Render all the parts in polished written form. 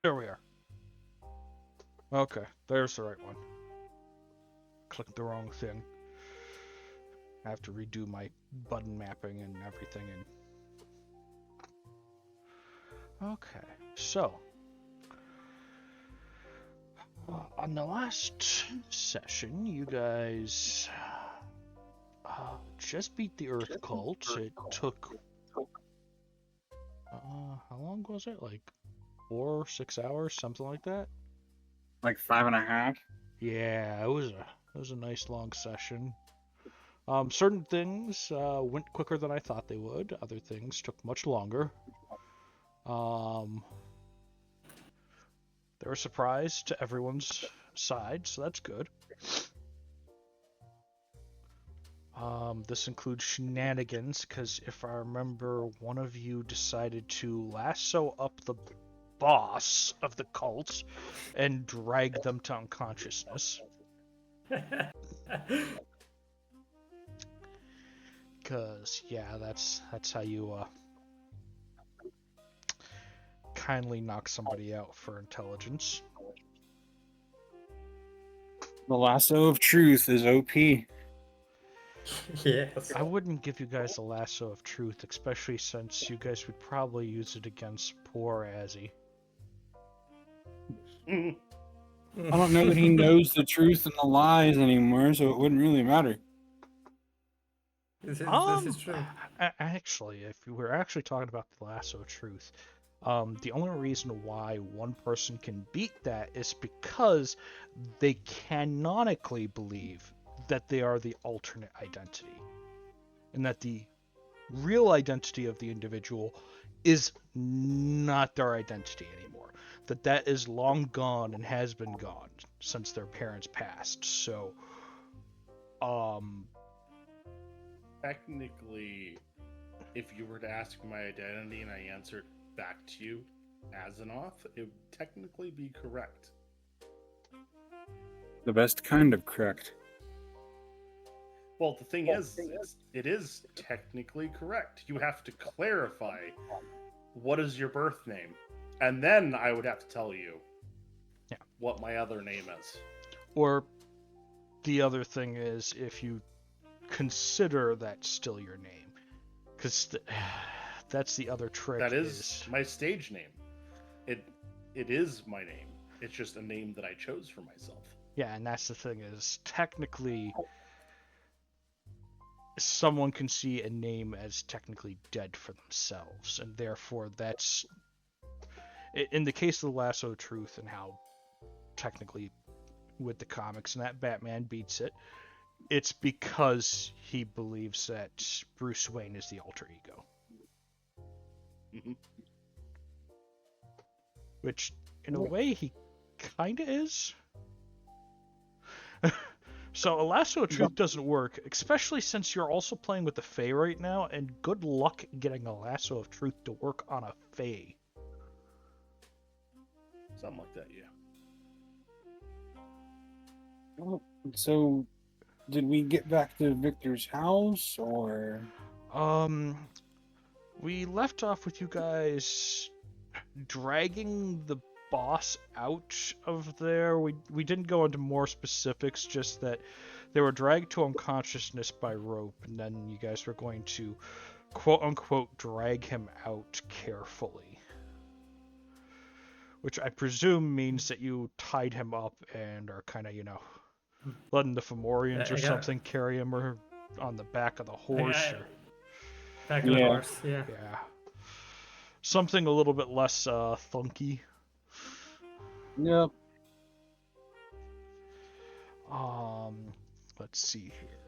There we are. Okay, there's the right one. Clicked the wrong thing. I have to redo my button mapping and everything. Okay, so on the last session, you guys just beat the Earth Cult. It took how long was it? Like 4 or 6 hours, something like that. Like 5.5. Yeah, it was a nice long session. Certain things went quicker than I thought they would. Other things took much longer. They were a surprise to everyone's side, so that's good. This includes shenanigans, because if I remember, one of you decided to lasso up the boss of the cult and drag them to unconsciousness. Because, yeah, that's how you kindly knock somebody out for intelligence. The lasso of truth is OP. Yes. I wouldn't give you guys a lasso of truth, especially since you guys would probably use it against poor Azzy. I don't know that he knows the truth and the lies anymore, so it wouldn't really matter. This is true. Actually, if we were actually talking about the lasso of truth, the only reason why one person can beat that is because they canonically believe that they are the alternate identity, and that the real identity of the individual is not their identity anymore. That is long gone and has been gone since their parents passed. So, technically, if you were to ask my identity and I answered back to you as an off, it would technically be correct. The best kind of correct. Well, the thing is, it is technically correct. You have to clarify what is your birth name, and then I would have to tell you what my other name is. Or the other thing is, if you consider that still your name, because that's the other trick. That is my stage name. It is my name. It's just a name that I chose for myself. Yeah, and that's the thing is, technically, someone can see a name as technically dead for themselves, and therefore that's, in the case of the Lasso of Truth and how technically with the comics and that Batman beats it, it's because he believes that Bruce Wayne is the alter ego. Mm-hmm. Which, in a way, he kinda is. So a Lasso of Truth doesn't work, especially since you're also playing with the Fae right now, and good luck getting a Lasso of Truth to work on a Fae. Something like that, yeah. So, did we get back to Victor's house, or? We left off with you guys dragging the boss out of there. We didn't go into more specifics, just that they were dragged to unconsciousness by rope, and then you guys were going to quote-unquote drag him out carefully. Which I presume means that you tied him up and are kind of, letting the Fomorians or something carry him, or on the back of the horse. Back of the horse, yeah. Yeah. Something a little bit less thunky. Yep. Let's see here.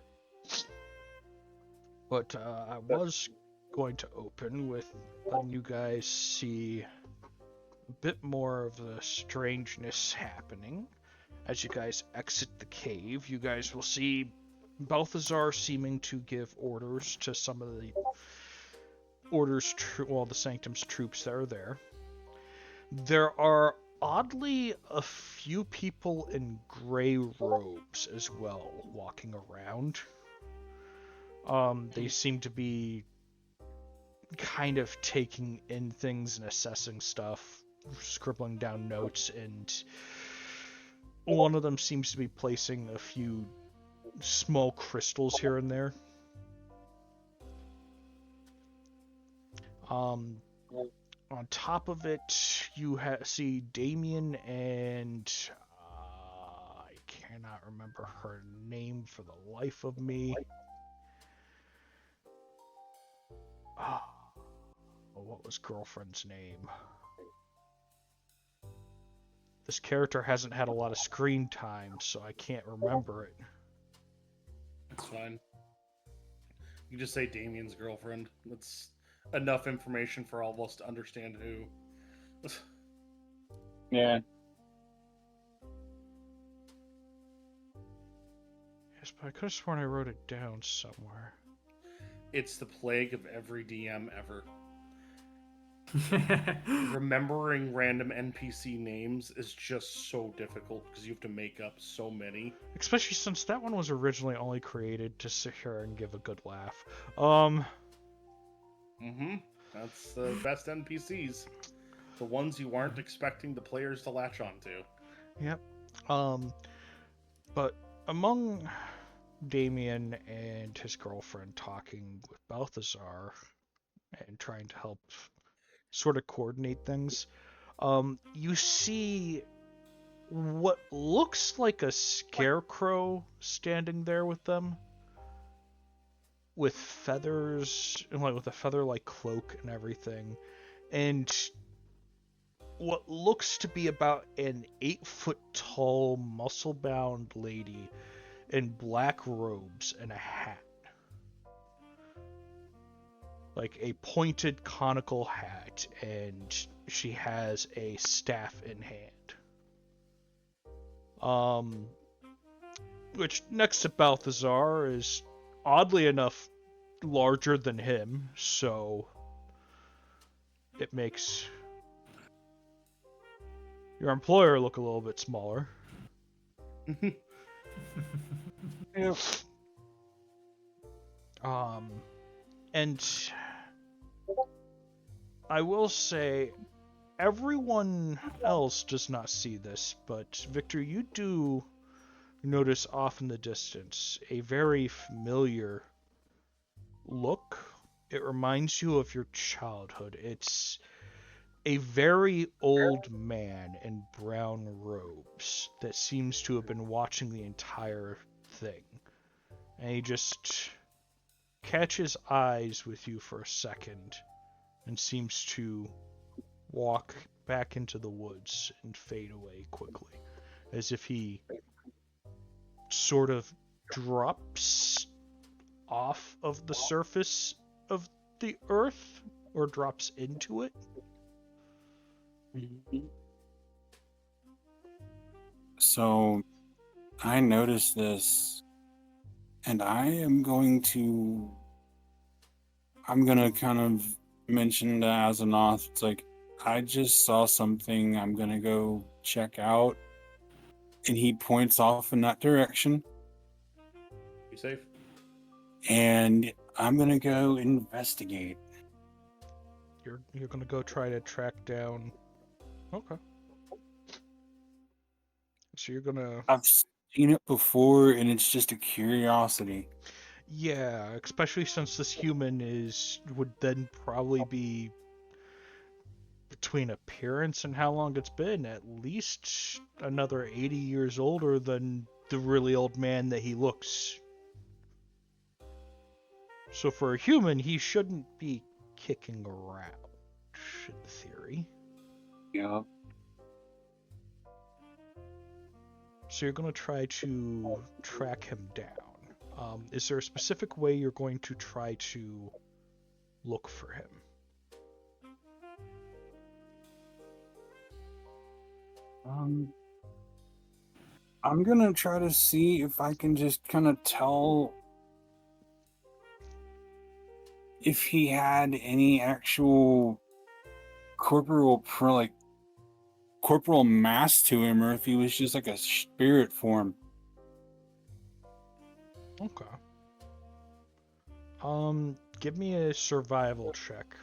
But I was going to open with letting you guys see a bit more of the strangeness happening. As you guys exit the cave, you guys will see Balthazar seeming to give orders to some of the the Sanctum's troops that are there. There are oddly a few people in gray robes as well walking around. They seem to be kind of taking in things and assessing stuff. scribbling down notes, and one of them seems to be placing a few small crystals here and there. On top of it, you see Damien and I cannot remember her name for the life of me. What was girlfriend's name? This character hasn't had a lot of screen time, so I can't remember it. It's fine. You just say Damien's girlfriend. That's enough information for all of us to understand who. Yeah. Yes, but I could have sworn I wrote it down somewhere. It's the plague of every DM ever. Remembering random NPC names is just so difficult because you have to make up so many. Especially since that one was originally only created to sit here and give a good laugh. That's the best NPCs. The ones you aren't expecting the players to latch onto. Yep. But among Damien and his girlfriend talking with Balthazar and trying to help sort of coordinate things, you see what looks like a scarecrow standing there with them, with feathers, like with a feather-like cloak and everything, and what looks to be about an 8-foot-tall, muscle-bound lady in black robes and a hat. Like a pointed conical hat, and she has a staff in hand. Which next to Balthazar is oddly enough larger than him, so it makes your employer look a little bit smaller. Yeah. And I will say, everyone else does not see this, but Victor, you do notice off in the distance a very familiar look. It reminds you of your childhood. It's a very old man in brown robes that seems to have been watching the entire thing. And he just catches eyes with you for a second and seems to walk back into the woods and fade away quickly, as if he sort of drops off of the surface of the earth or drops into it. So I noticed this, and I'm gonna kind of mention to Azonoth, it's like, I just saw something I'm gonna go check out. And he points off in that direction. You safe? And I'm gonna go investigate. You're gonna go try to track down. Okay. So you're gonna. I've seen it before, and it's just a curiosity. Yeah, especially since this human would then probably be, between appearance and how long it's been, at least another 80 years older than the really old man that he looks. So for a human, he shouldn't be kicking around, in theory. Yeah. So you're going to try to track him down. Is there a specific way you're going to try to look for him? I'm gonna try to see if I can just kind of tell if he had any actual corporal mass to him, or if he was just like a spirit form. Okay. Give me a survival check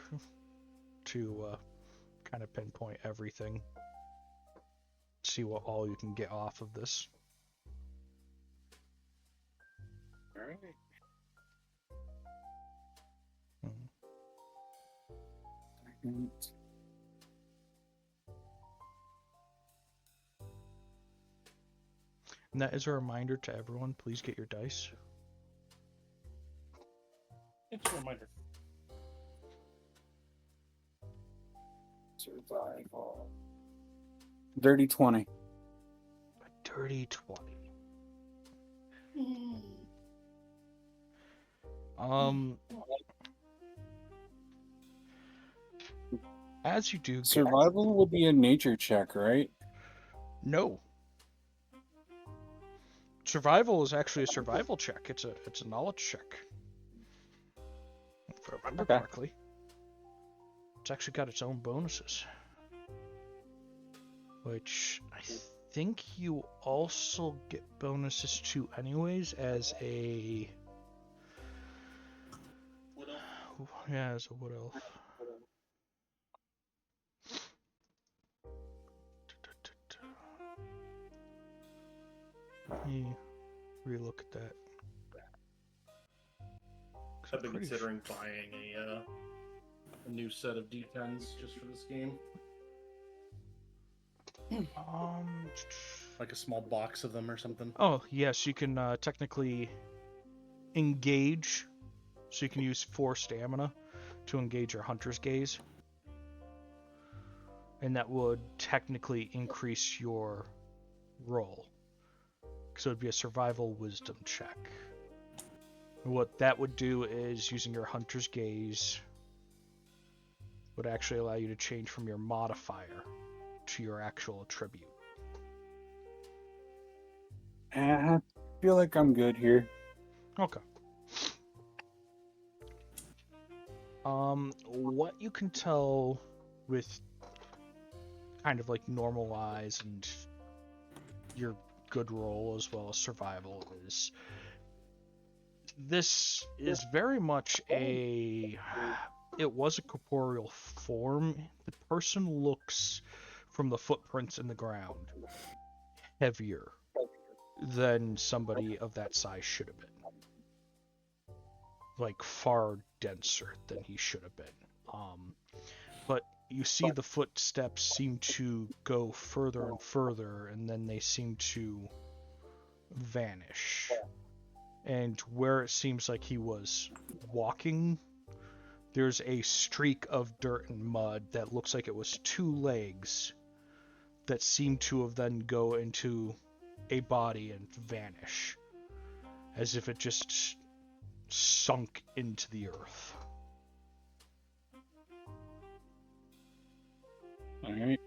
to kind of pinpoint everything. See what all you can get off of this. All right. Hmm. And that is a reminder to everyone, please get your dice. It's a reminder. Survival. Dirty 20. A dirty 20. As you do get... Survival will be a nature check, right? No. Survival is actually a survival check. It's a knowledge check. If I remember correctly. It's actually got its own bonuses. Which I think you also get bonuses to anyways as a... Wood elf? Yeah, as a wood elf. Let me relook at that. I've been considering buying a new set of D10s just for this game. Like a small box of them or something. Oh, yes, you can technically engage. So you can use 4 stamina to engage your Hunter's Gaze. And that would technically increase your roll. So it would be a survival wisdom check. What that would do is using your Hunter's Gaze would actually allow you to change from your modifier to your actual attribute. I feel like I'm good here. Okay. What you can tell with kind of like normal eyes and your good roll as well as survival is this is very much it was a corporeal form. The person looks from the footprints in the ground heavier than somebody of that size should have been. Like far denser than he should have been. But you see the footsteps seem to go further and further, and then they seem to vanish. And where it seems like he was walking, there's a streak of dirt and mud that looks like it was 2 legs that seem to have then go into a body and vanish. As if it just sunk into the earth. Alright.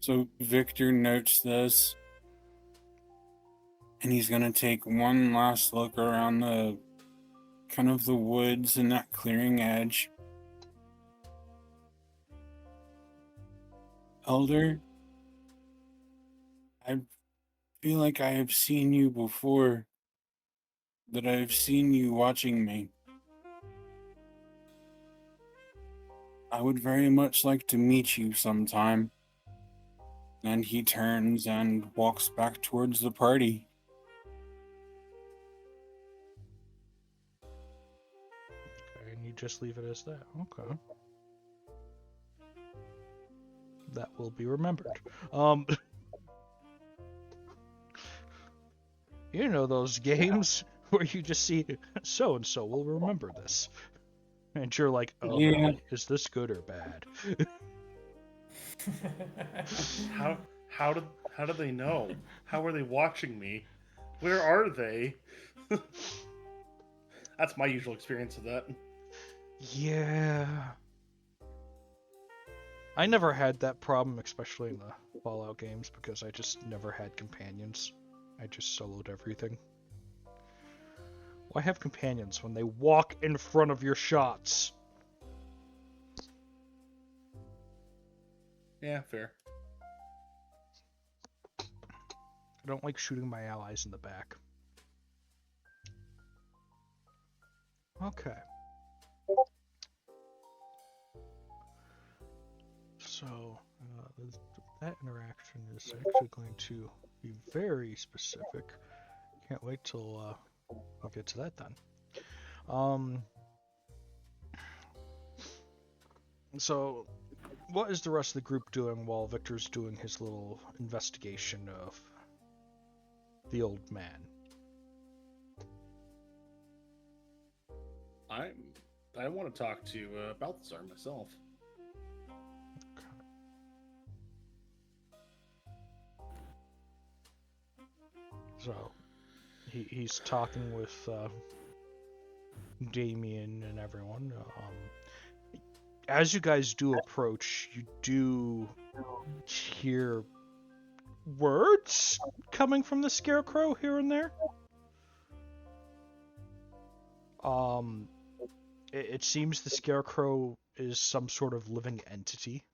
So Victor notes this. And he's gonna take one last look around the kind of the woods and that clearing edge. Elder, I feel like I have seen you before. That I've seen you watching me. I would very much like to meet you sometime. And he turns and walks back towards the party. Okay, and you just leave it as that. Okay. That will be remembered. You know those games where you just see so and so will remember this. And you're like, oh, Yeah. is this good or bad? How did they know? How are they watching me? Where are they? That's my usual experience of that. Yeah. I never had that problem, especially in the Fallout games, because I just never had companions. I just soloed everything. Why have companions when they walk in front of your shots? Yeah, fair. I don't like shooting my allies in the back. Okay. So that interaction is actually going to be very specific. Can't wait till we'll get to that then. So what is the rest of the group doing while Victor's doing his little investigation of the old man? I want to talk to Balthazar myself. So he's talking with Damien and everyone. As you guys do approach, you do hear words coming from the scarecrow here and there. It seems the scarecrow is some sort of living entity.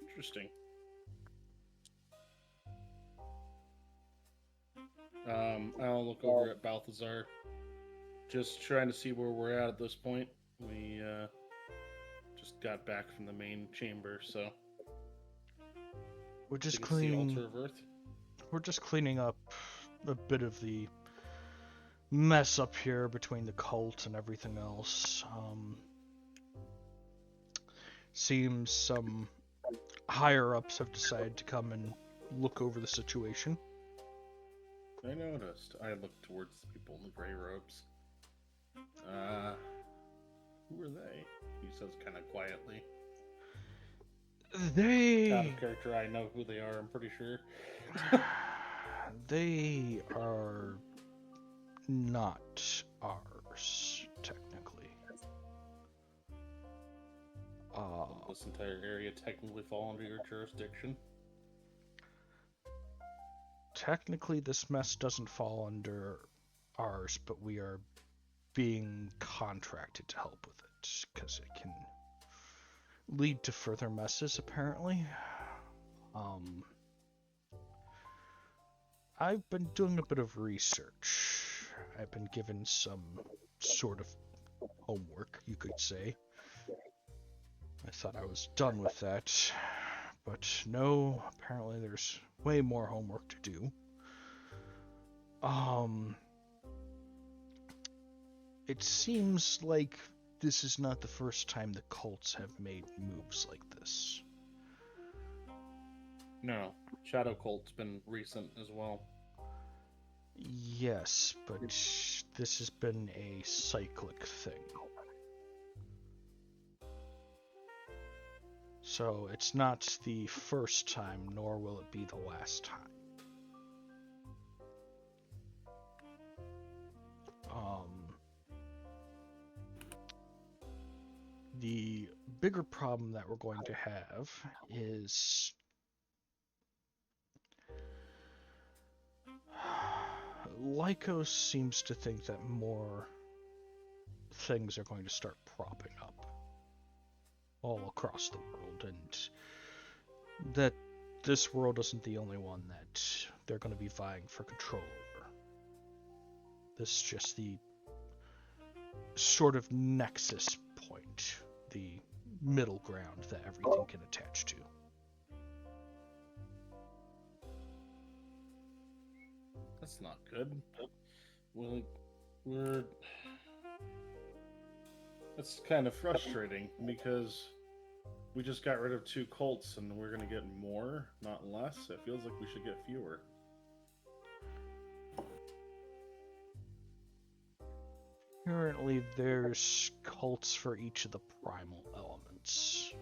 Interesting. I'll look over at Balthazar. Just trying to see where we're at this point. We just got back from the main chamber, so We're just I think it's the cleaning. altar of Earth. We're just cleaning up a bit of the mess up here between the cult and everything else. Seems some higher ups have decided to come and look over the situation. I noticed. I looked towards the people in the gray robes. Who are they? He says kind of quietly. Out of character, I know who they are, I'm pretty sure. They are not ours, technically. This entire area technically fall under your jurisdiction? Technically, this mess doesn't fall under ours, but we are being contracted to help with it, because it can lead to further messes, apparently. I've been doing a bit of research. I've been given some sort of homework, you could say. I thought I was done with that, but no, apparently there's way more homework to do. It seems like this is not the first time the cults have made moves like this. No. Shadow Cult's been recent as well. Yes, but this has been a cyclic thing. So it's not the first time, nor will it be the last time. The bigger problem that we're going to have is Lycos seems to think that more things are going to start propping up all across the world, and that this world isn't the only one that they're going to be vying for control over. This is just the sort of nexus point, the middle ground that everything can attach to. That's not good. We're... That's kind of frustrating, because we just got rid of 2 cults and we're going to get more, not less. It feels like we should get fewer. Currently, there's cults for each of the primal elements.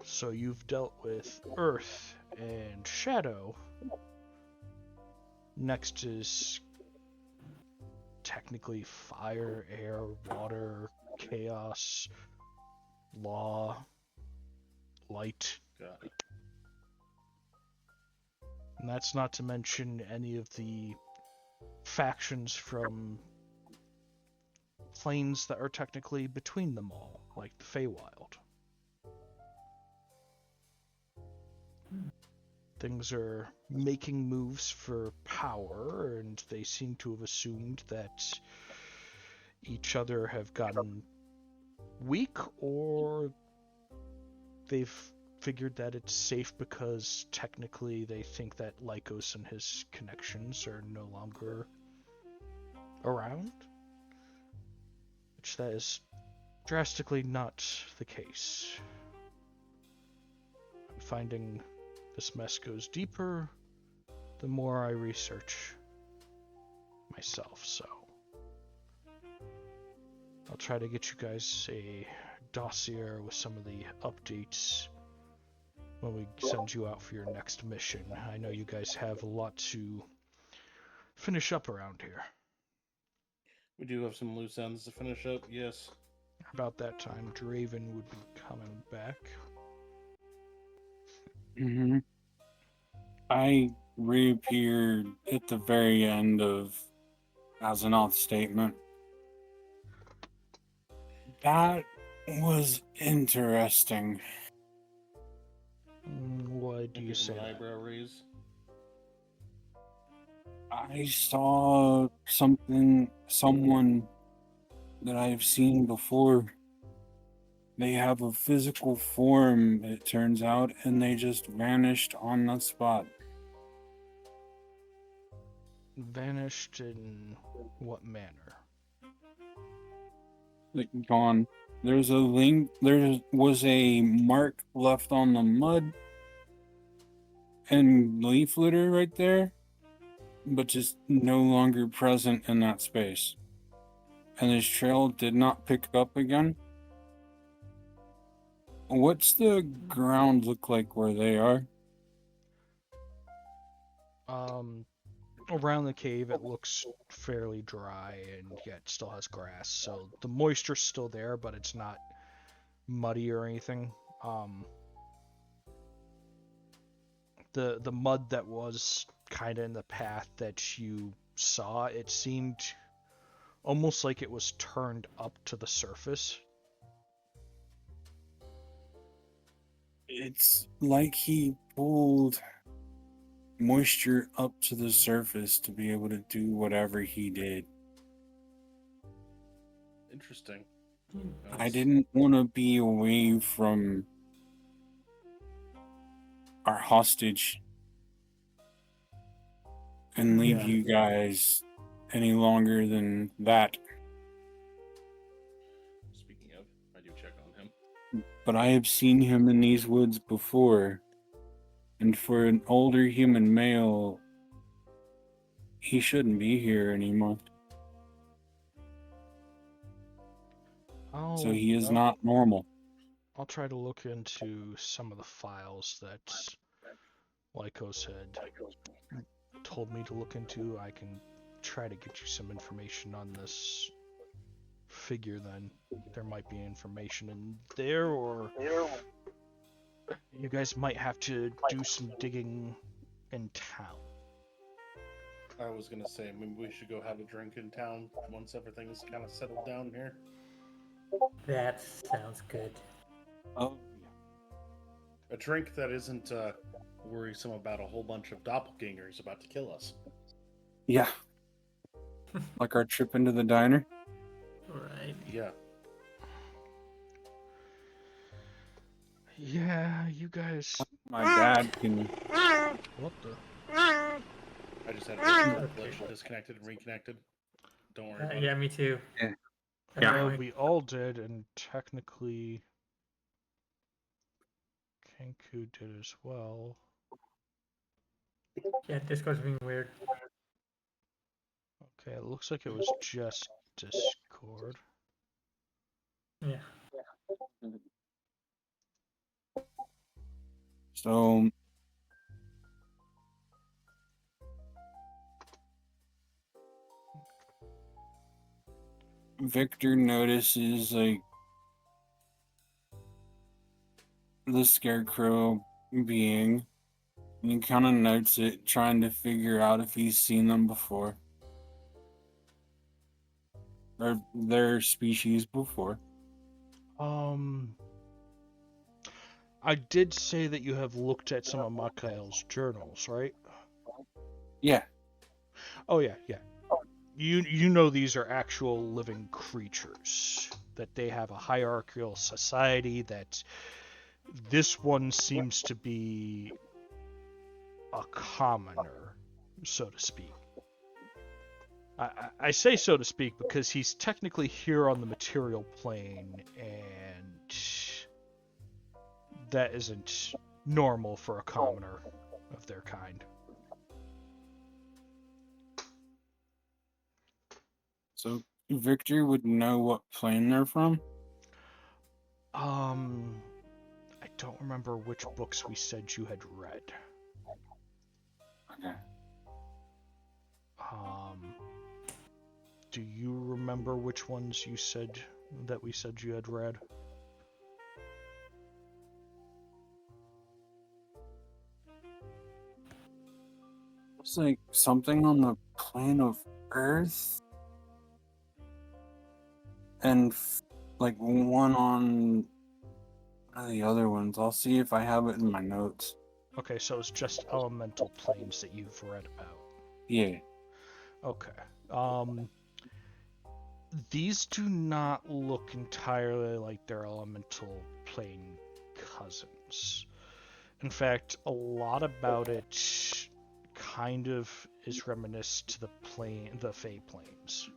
So you've dealt with Earth and Shadow. Next is technically fire, air, water, chaos, law, light. Got it. And that's not to mention any of the factions from planes that are technically between them all, like the Feywild. things are making moves for power, and they seem to have assumed that each other have gotten weak, or they've figured that it's safe because technically they think that Lycos and his connections are no longer around, which that is drastically not the case. I'm finding this mess goes deeper the more I research myself, so I'll try to get you guys a dossier with some of the updates when we send you out for your next mission. I know you guys have a lot to finish up around here. We do have some loose ends to finish up, yes. About that time, Draven would be coming back. Mm-hmm. I reappeared at the very end of Azeroth's statement. That was interesting. Why do I you give say him an that? eyebrow raise. I saw someone that I've seen before. They have a physical form, it turns out, and they just vanished on the spot. Vanished in what manner? Like, gone. There was a mark left on the mud and leaf litter right there, but just no longer present in that space. And his trail did not pick up again. What's the ground look like where they are? Around the cave it looks fairly dry, and yet still has grass, so the moisture's still there, but it's not muddy or anything. The mud that was kind of in the path that you saw, it seemed almost like it was turned up to the surface. It's like he pulled moisture up to the surface to be able to do whatever he did. Interesting. I didn't want to be away from our hostage and leave Yeah. you guys any longer than that. Speaking of, I do check on him. But I have seen him in these woods before, and for an older human male, he shouldn't be here anymore. So he is not normal. I'll try to look into some of the files that Lycos had told me to look into. I can try to get you some information on this figure then. There might be information in there, or you guys might have to do some digging in town. I was gonna say, maybe we should go have a drink in town once everything's kind of settled down here. That sounds good. Oh, A drink that isn't worrisome about a whole bunch of doppelgangers about to kill us. yeah. Like our trip into the diner. Right. Yeah. Yeah, you guys. My dad can. What the? I just had a glitch, disconnected and reconnected. Don't worry about Yeah, it. me too. Yeah. Yeah, we all did, and technically Kenku did as well. Yeah, Discord's being weird. Okay, it looks like it was just Discord. Yeah. So Victor notices like the scarecrow being, and he kind of notes it, trying to figure out if he's seen them before. Or their species before. I did say that you have looked at some of Makael's journals, right? Yeah. Oh yeah, yeah. You know these are actual living creatures. That they have a hierarchical society. That this one seems to be a commoner, so to speak. I say so to speak because he's technically here on the material plane, and that isn't normal for a commoner of their kind. So Victor would know what plane they're from? I don't remember which books we said you had read. Okay. Do you remember which ones you said that we said you had read? It's like something on the plane of Earth, and like one on one of the other ones. I'll see if I have it in my notes. Okay, so it's just elemental planes that you've read about. Yeah. Okay. These do not look entirely like their elemental plane cousins. In fact, a lot about it kind of is reminiscent to the Fey planes.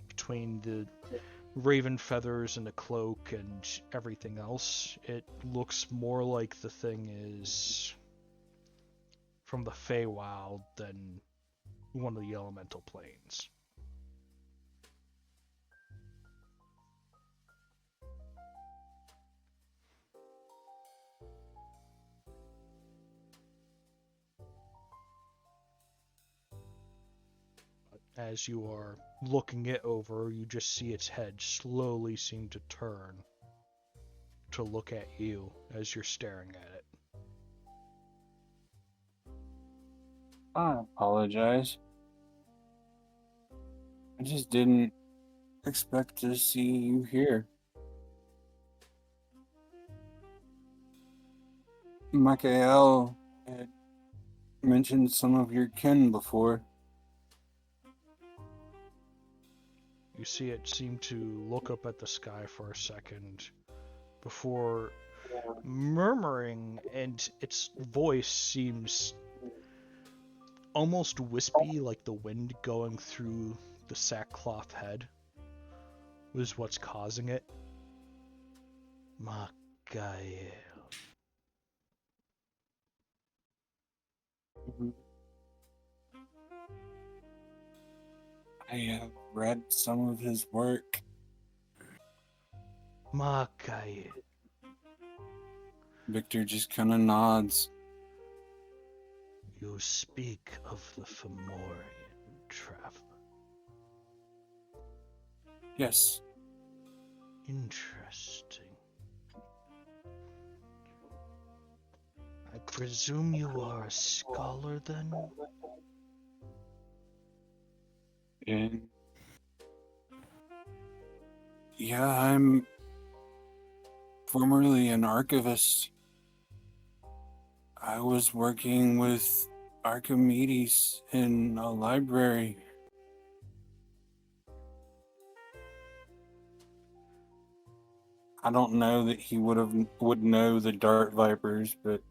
Between the raven feathers and the cloak and everything else, it looks more like the thing is from the Feywild than one of the elemental planes. As you are looking it over, you just see its head slowly seem to turn to look at you as you're staring at it. I apologize. I just didn't expect to see you here. Michael had mentioned some of your kin before. You see it seem to look up at the sky for a second before murmuring, and its voice seems almost wispy, like the wind going through the sackcloth head was what's causing it. Makael. I have read some of his work. Makael. Victor just kind of nods. You speak of the Fomorian traveler. Yes. Interesting. I presume you are a scholar then? And yeah, I'm formerly an archivist. I was working with Archimedes in a library. I don't know that he would know the dart vipers, but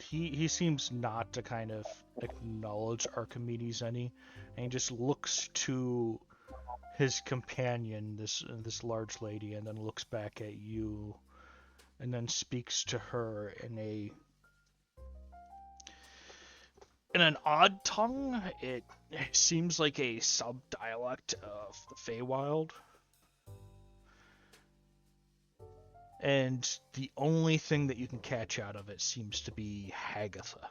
he seems not to kind of acknowledge Archimedes any, and he just looks to his companion, this large lady, and then looks back at you, and then speaks to her in an odd tongue. It seems like a sub-dialect of the Feywild. And the only thing that you can catch out of it seems to be Hagatha.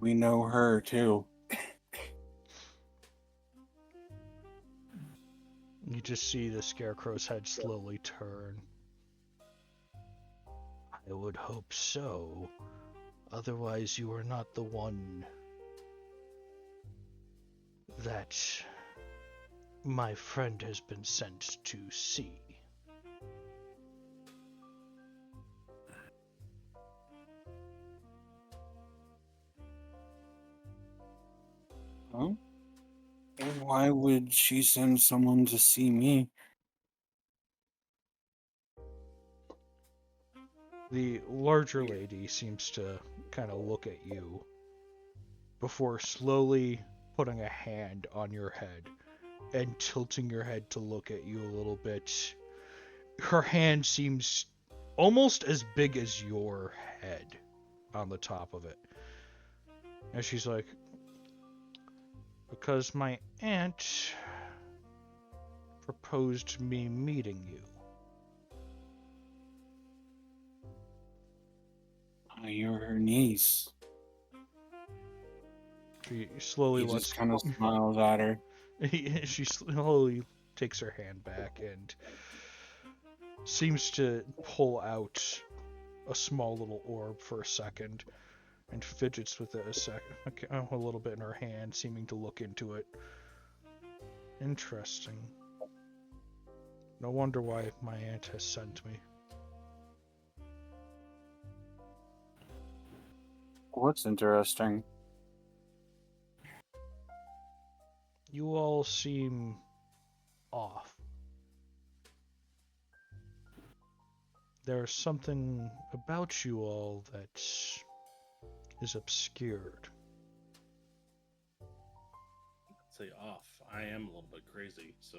we know her too. You just see the Scarecrow's head slowly turn. I would hope so. Otherwise, you are not the one that my friend has been sent to see. Huh? Why would she send someone to see me? The larger lady seems to kind of look at you before slowly putting a hand on your head and tilting your head to look at you a little bit. Her hand seems almost as big as your head on the top of it. And she's like, because my aunt proposed me meeting you. You're her niece. She slowly He lets... just kind of smiles at her. She slowly takes her hand back and seems to pull out a small little orb for a second and fidgets with it a little bit in her hand, seeming to look into it. Interesting. No wonder why my aunt has sent me. What's interesting? You all seem off. There's something about you all that is obscured. I'd say off. I am a little bit crazy, so.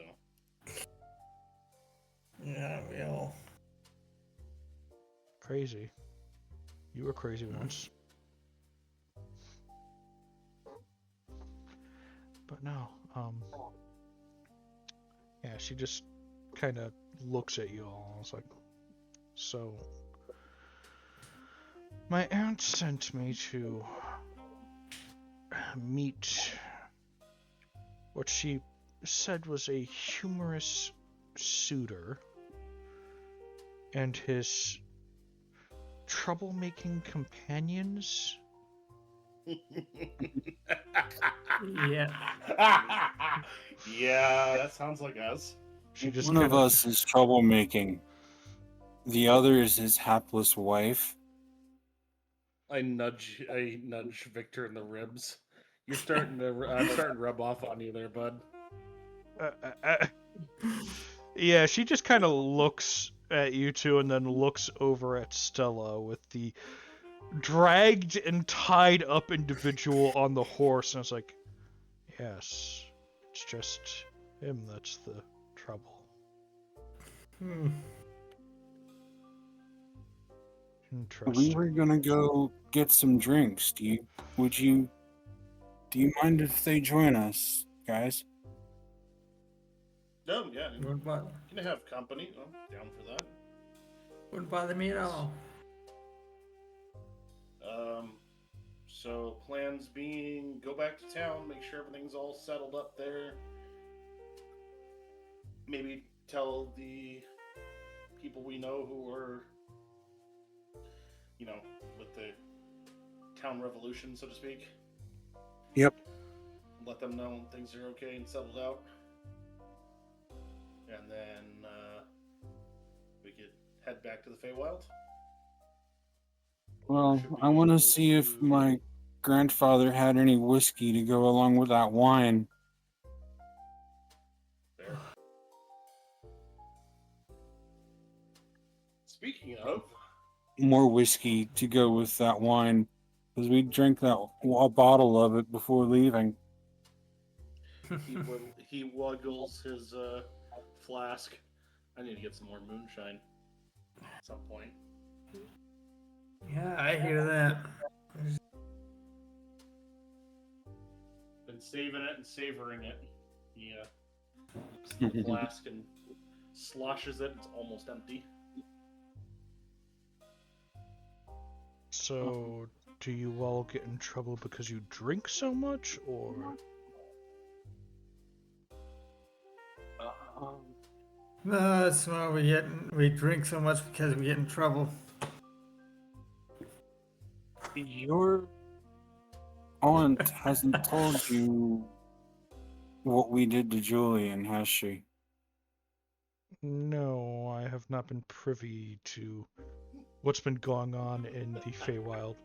Yeah, we all. Crazy. You were crazy once. But no, yeah, she just kind of looks at you all. I was like, so, my aunt sent me to meet what she said was a humorous suitor and his troublemaking companions. Yeah. Yeah, that sounds like us. She just One of kinda... us is troublemaking. The other is his hapless wife. I nudge Victor in the ribs. I'm starting to rub off on you there, bud. Yeah, she just kind of looks at you two and then looks over at Stella with the dragged and tied up individual on the horse, and it's like, yes, it's just him that's the trouble. Hmm. Interesting. We were gonna go get some drinks. Do you mind if they join us, guys? No, yeah, Wouldn't bother, you can have company. I'm down for that. wouldn't bother me at all. So plans being go back to town, make sure everything's all settled up there. Maybe tell the people we know who are, with the town revolution, so to speak. Yep. Let them know things are okay and settled out. And then we could head back to the Feywild. Well, Should I want be to able see if to- my grandfather had any whiskey to go along with that wine. There. Speaking of, More whiskey to go with that wine, because we drank a bottle of it before leaving. he wuggles his flask. I need to get some more moonshine at some point. Yeah, I hear that. Been saving it and savoring it. He looks at the flask and sloshes it. It's almost empty. So, do you all get in trouble because you drink so much, or? No, that's why we drink so much because we get in trouble. Your aunt hasn't told you what we did to Julian, has she? No, I have not been privy to what's been going on in the Feywild.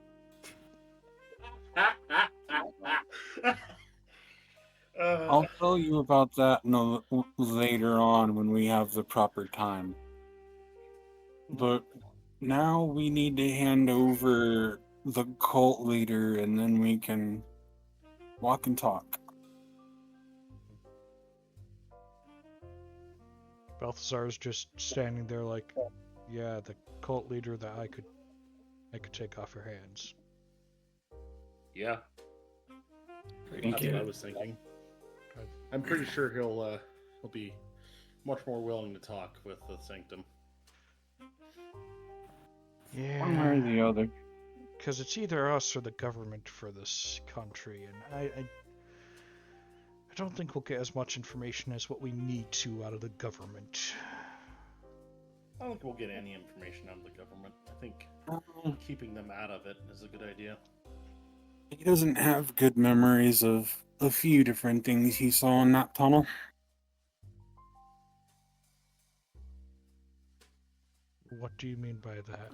I'll tell you about that later on when we have the proper time. But now we need to hand over the cult leader and then we can walk and talk. Balthazar's just standing there like, yeah, the cult leader that I could take off your hands. Yeah, Pretty that's what I good. was thinking. I'm pretty sure he'll be much more willing to talk with the Sanctum. Yeah. One way or the other. Because it's either us or the government for this country, and I don't think we'll get as much information as what we need to out of the government. I don't think we'll get any information out of the government. I think keeping them out of it is a good idea. He doesn't have good memories of a few different things he saw in that tunnel. What do you mean by that?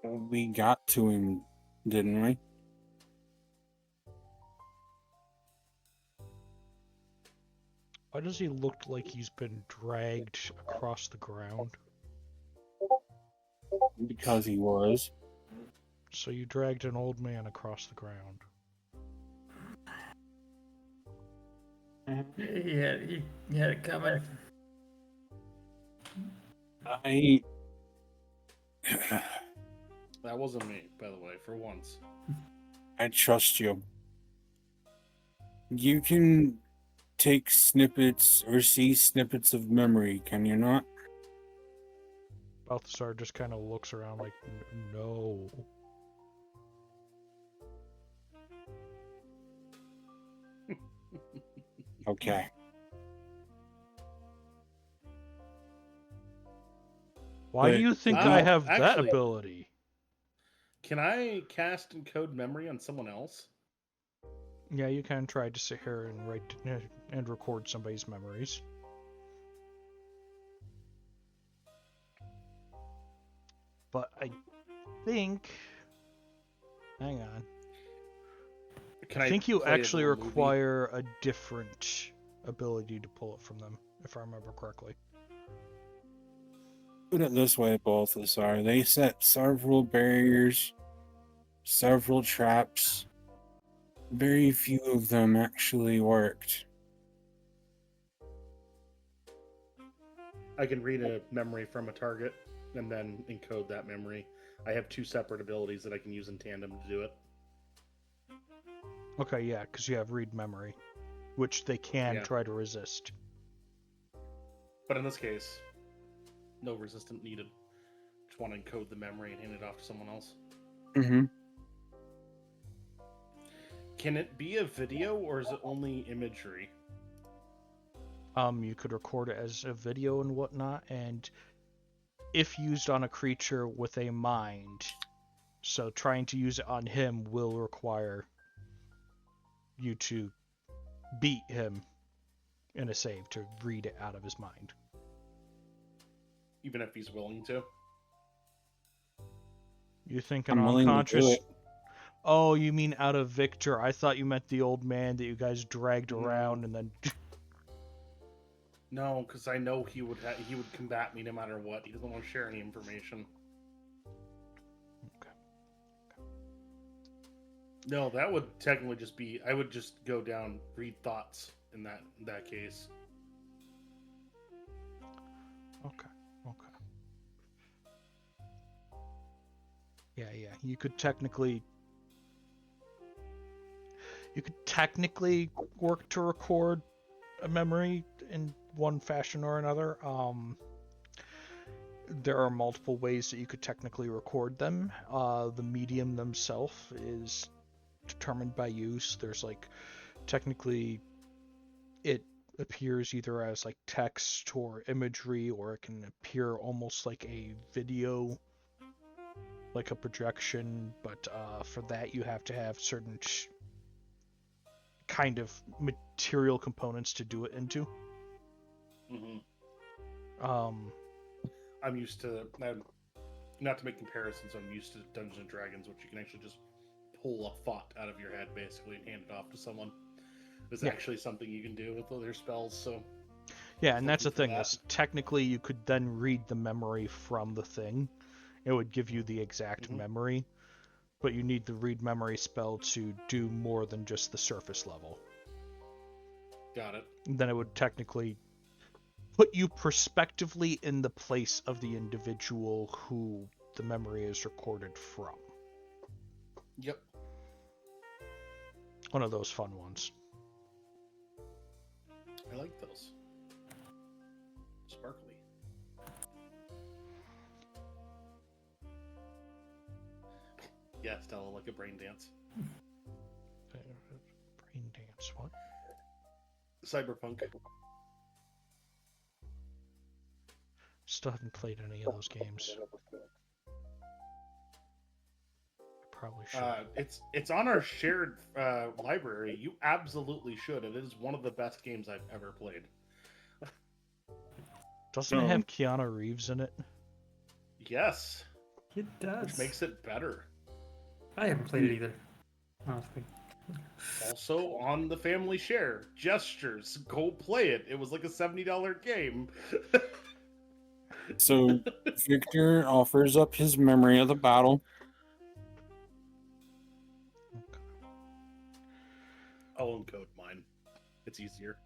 We got to him, didn't we? Why does he look like he's been dragged across the ground? Because he was. So you dragged an old man across the ground. He had it coming. That wasn't me, by the way, for once. I trust you. You can take snippets or see snippets of memory, can you not? Balthazar just kind of looks around like, no. Okay. Why do But- you think I have that actually- ability? Can I cast and code memory on someone else? Yeah, you can try to sit here and write and record somebody's memories. But I think... Hang on. Can I think you play a actually little movie? require a different ability to pull it from them, if I remember correctly. Put it this way, Balthazar. They set several barriers, several traps. Very few of them actually worked. I can read a memory from a target and then encode that memory. I have two separate abilities that I can use in tandem to do it. Okay, yeah, because you have read memory, which they can Yeah. try to resist. But in this case, no resistant needed. Just want to encode the memory and hand it off to someone else. Mm-hmm. Can it be a video or is it only imagery? You could record it as a video and whatnot, and if used on a creature with a mind, so trying to use it on him will require you to beat him in a save to read it out of his mind. Even if he's willing to? You think I'm an willing to do unconscious... it. Oh, you mean out of Victor? I thought you meant the old man that you guys dragged No. around and then... No, because I know he would combat me no matter what. He doesn't want to share any information. Okay. No, that would technically just be. I would just go down, read thoughts in that case. Okay. Yeah. You could technically work to record a memory in one fashion or another. There are multiple ways that you could technically record them. The medium themselves is determined by use. There's technically it appears either as text or imagery, or it can appear almost like a video like a projection, but for that you have to have certain kind of material components to do it into. I'm used to, not to make comparisons, I'm used to Dungeons and Dragons, which you can actually just pull a thought out of your head basically and hand it off to someone. It's actually something you can do with other spells, so. Yeah, and that's the thing, is technically you could then read the memory from the thing. It would give you the exact memory, but you need the read memory spell to do more than just the surface level. Got it. And then it would technically put you prospectively in the place of the individual who the memory is recorded from. Yep. One of those fun ones. I like those. Sparkly. Yeah, Stella, like a brain dance. Brain dance, what? Cyberpunk. Still haven't played any of those games. Probably should. It's on our shared library. You absolutely should. It is one of the best games I've ever played. Doesn't it have Keanu Reeves in it? Yes. It does. Which makes it better. I haven't played it either. Honestly. Also on the family share. Gestures. Go play it. It was like a $70 game. So Victor offers up his memory of the battle. I'll encode mine. It's easier.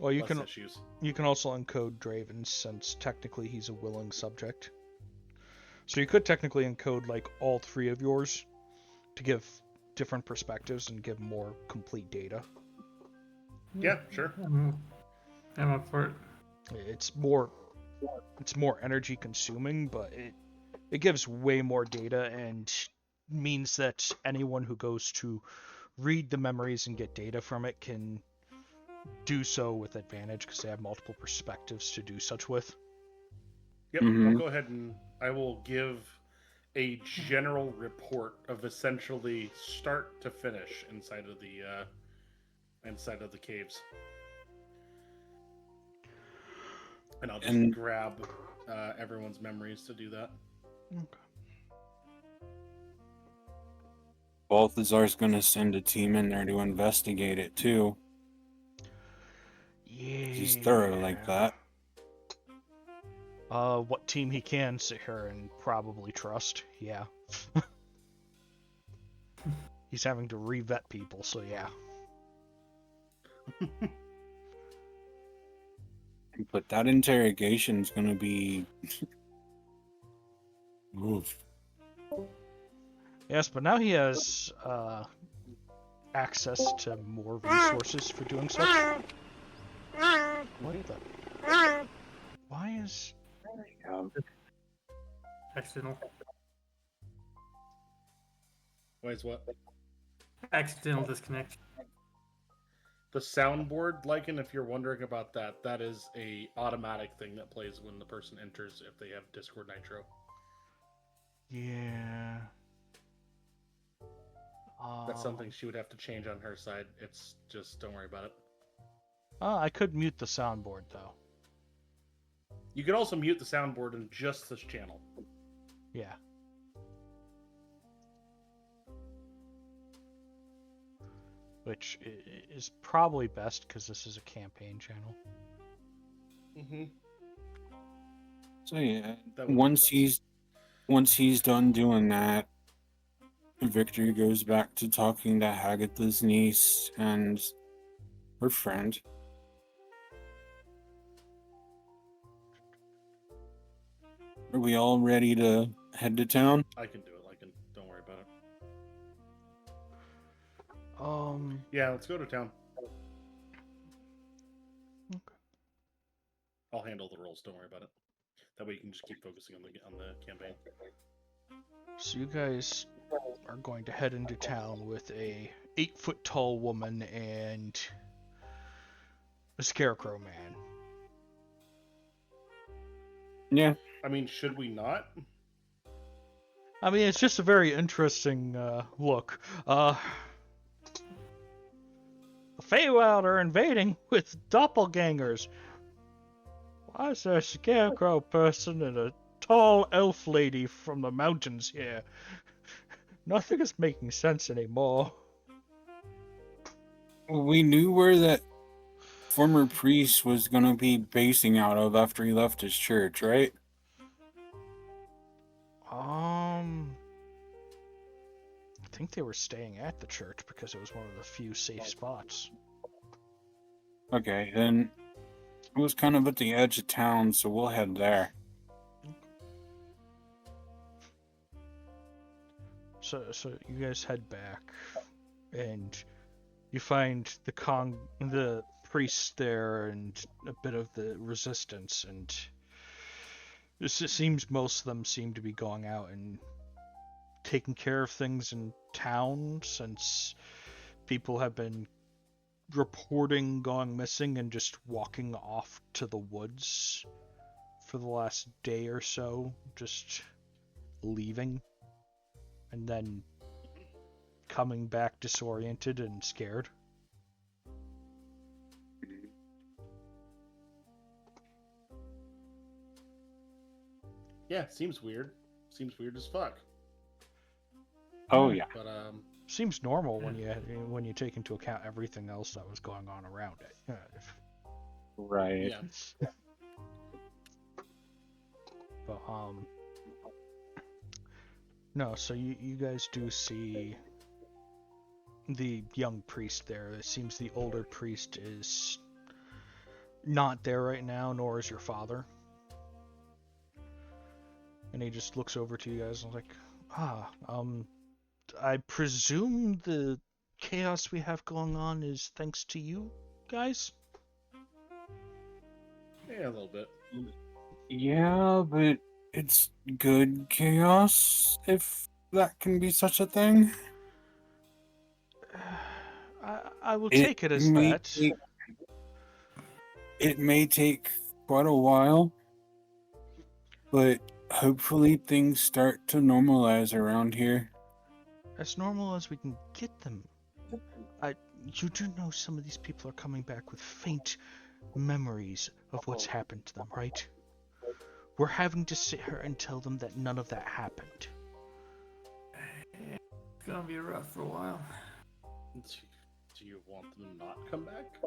Well, you Less issues. You can also encode Draven's, since technically he's a willing subject. So you could technically encode like all three of yours to give different perspectives and give more complete data. Yeah, sure. I'm up for it. It's more energy consuming, but it gives way more data and means that anyone who goes to read the memories and get data from it can do so with advantage because they have multiple perspectives to do such with. Yep, I'll go ahead and I will give a general report of essentially start to finish inside of the caves. And I'll just grab everyone's memories to do that. Okay. Balthazar's going to send a team in there to investigate it too. Yeah. He's thorough like that. What team he can sit here and probably trust, yeah. He's having to re-vet people, so yeah. But that interrogation's going to be... Oof. Yes, but now he has access to more resources for doing such. What the? Why is... Accidental. Why is what? Accidental disconnect. The soundboard, Lycan, if you're wondering about that, that is a automatic thing that plays when the person enters if they have Discord Nitro. Yeah. That's something she would have to change on her side. It's just, don't worry about it. I could mute the soundboard, though. You could also mute the soundboard in just this channel. Yeah. Which is probably best because this is a campaign channel. Mm-hmm. So yeah, once he's done doing that, Victor goes back to talking to Hagatha's niece and her friend. Are we all ready to head to town? I can do it. Don't worry about it. Um. Yeah, let's go to town. Okay. I'll handle the rolls. Don't worry about it. That way you can just keep focusing on the campaign. So you guys are going to head into town with a 8-foot-tall woman and a scarecrow man. Yeah. I mean, should we not? I mean, it's just a very interesting look. The Feywild are invading with doppelgangers. Why is there a scarecrow person and a tall elf lady from the mountains here? Nothing is making sense anymore. We knew where that former priest was going to be basing out of after he left his church, right? I think they were staying at the church because it was one of the few safe spots. Okay, then it was kind of at the edge of town, so we'll head there. So you guys head back, and you find the priest there and a bit of the resistance, and it seems most of them seem to be going out and taking care of things in town, since people have been reporting going missing and just walking off to the woods for the last day or so, just leaving and then coming back disoriented and scared. Yeah, seems weird. Seems weird as fuck. Oh, yeah. But Seems normal when you take into account everything else that was going on around it. Right. yeah. But no, so you guys do see the young priest there. It seems the older priest is not there right now, nor is your father. And he just looks over to you guys and is like, I presume the chaos we have going on is thanks to you guys? Yeah, a little bit. Yeah, but it's good chaos, if that can be such a thing. I will take it as that. It may take quite a while, but hopefully things start to normalize around here. As normal as we can get them. You do know some of these people are coming back with faint memories of what's happened to them, right? We're having to sit here and tell them that none of that happened. It's gonna be rough for a while. Do you want them to not come back?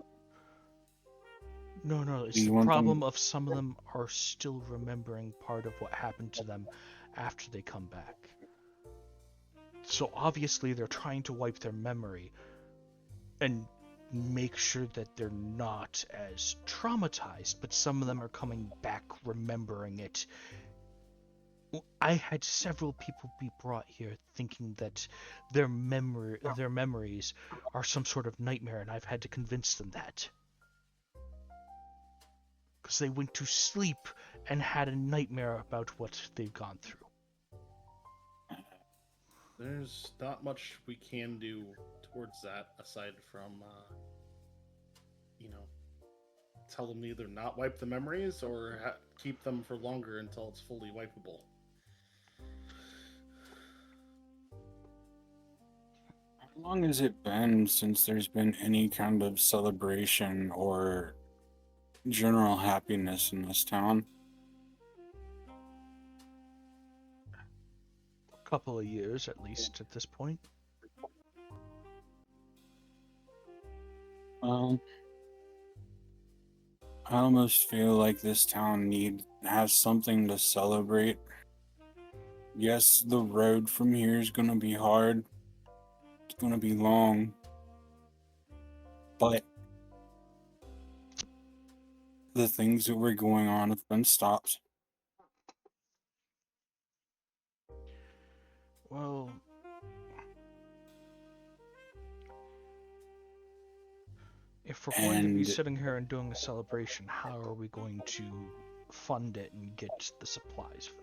No, it's the problem of some of them are still remembering part of what happened to them after they come back. So obviously they're trying to wipe their memory and make sure that they're not as traumatized, but some of them are coming back remembering it. I had several people be brought here thinking that their memories are some sort of nightmare, and I've had to convince them that. Because they went to sleep and had a nightmare about what they've gone through. There's not much we can do towards that aside from, tell them to either not wipe the memories or keep them for longer until it's fully wipeable. How long has it been since there's been any kind of celebration or general happiness in this town? A couple of years, at least, at this point. I almost feel like this town has something to celebrate. Yes, the road from here is gonna be hard. It's gonna be long. But the things that were going on have been stopped. Well, if we're going to be sitting here and doing a celebration, how are we going to fund it and get the supplies for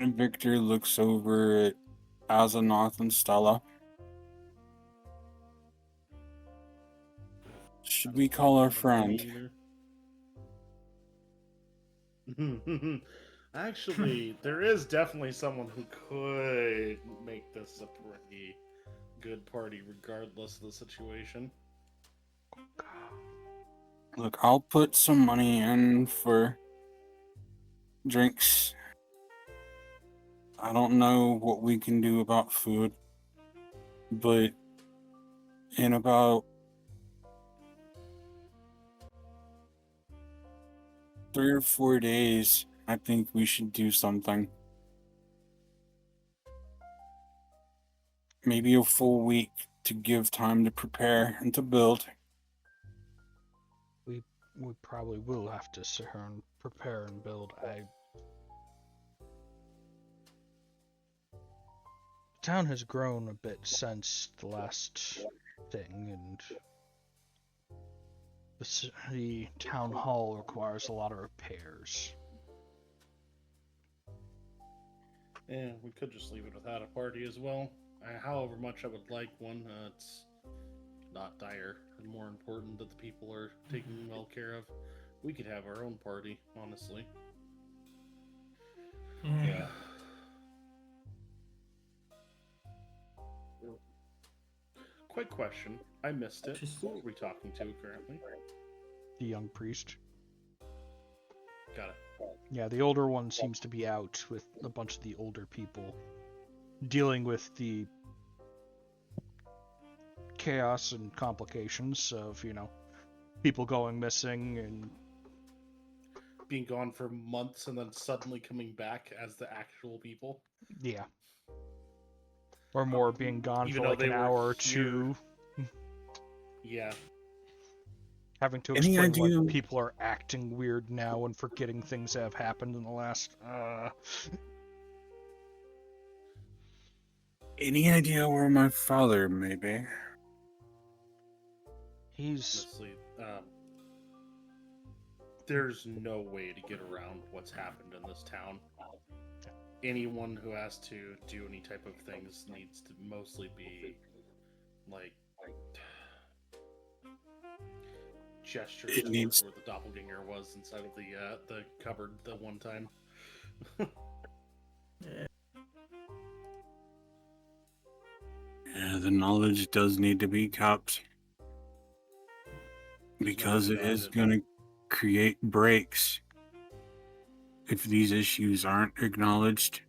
it? Victor looks over at Azeroth and Stella. Should we call our Not a money friend? either. Actually, there is definitely someone who could make this a pretty good party, regardless of the situation. Look, I'll put some money in for drinks. I don't know what we can do about food, but in about 3 or 4 days, I think we should do something. Maybe a full week to give time to prepare and to build. We probably will have to sit here and prepare and build. The town has grown a bit since the last thing, and the town hall requires a lot of repairs. Yeah, we could just leave it without a party as well. However much I would like one, it's not dire and more important that the people are taken well care of. We could have our own party, honestly. Yeah. Quick question. I missed it. Just- Who are we talking to currently? The young priest. Got it. Yeah, the older one seems to be out with a bunch of the older people, dealing with the chaos and complications of, people going missing and Being gone for months and then suddenly coming back as the actual people. yeah. Or more being gone Even for though like they an were hour or here. two, Yeah. having to Any explain why idea- people are acting weird now and forgetting things that have happened in the last Any idea where my father may be? he's Honestly, there's no way to get around what's happened in this town. Anyone who has to do any type of things needs to mostly be like gestures It needs- towards where the doppelganger was inside of the cupboard the one time. Yeah. Yeah, the knowledge does need to be kept. There's Because no it is doubt going to create breaks if these issues aren't acknowledged.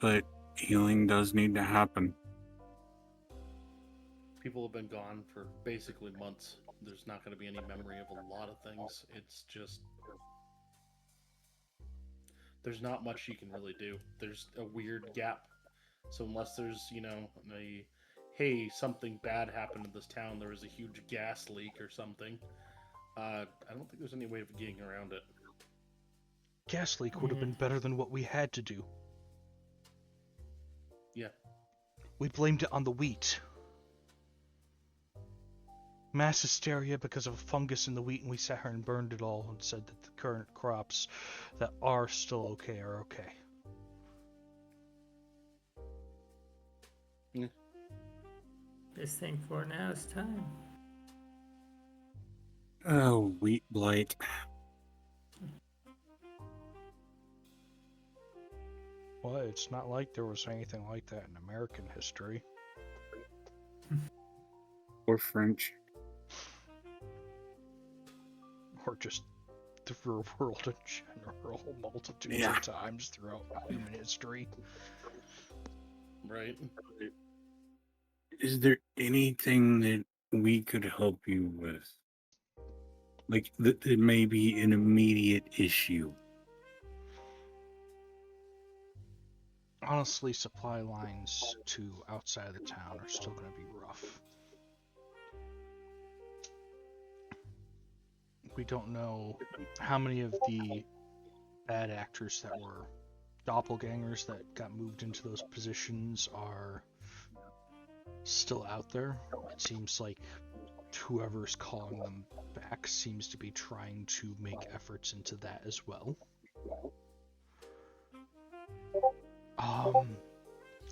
But healing does need to happen. People have been gone for basically months. There's not going to be any memory of a lot of things. It's just there's not much you can really do. There's a weird gap. So unless there's, a hey, something bad happened in this town, there was a huge gas leak or something. I don't think there's any way of getting around it. gas leak would have been better than what we had to do. Yeah. We blamed it on the wheat. Mass hysteria because of a fungus in the wheat, and we sat here and burned it all and said that the current crops that are still okay are okay. Best thing for now is time. Oh, wheat blight. Well, it's not like there was anything like that in American history. Or French. Or just the world in general, multitudes Yeah. of times throughout human history. Right? Is there anything that we could help you with? Like, that may be an immediate issue. Honestly, supply lines to outside of the town are still going to be rough. We don't know how many of the bad actors that were doppelgangers that got moved into those positions are still out there. It seems like whoever's calling them back seems to be trying to make efforts into that as well.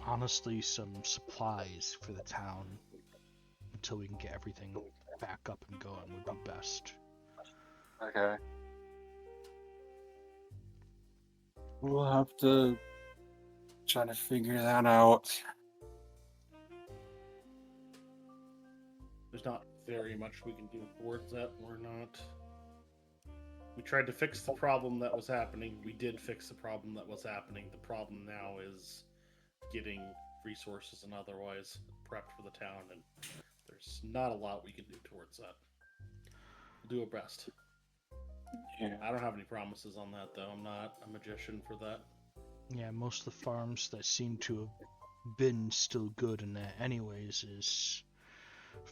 Honestly, some supplies for the town until we can get everything back up and going would be best. Okay. We'll have to try to figure that out. There's not very much we can do towards that. We tried to fix the problem that was happening. We did fix the problem that was happening. The problem now is getting resources and otherwise prepped for the town, and there's not a lot we can do towards that. We'll do our best. Yeah. I don't have any promises on that, though. I'm not a magician for that. Yeah, most of the farms that seem to have been still good in that anyways is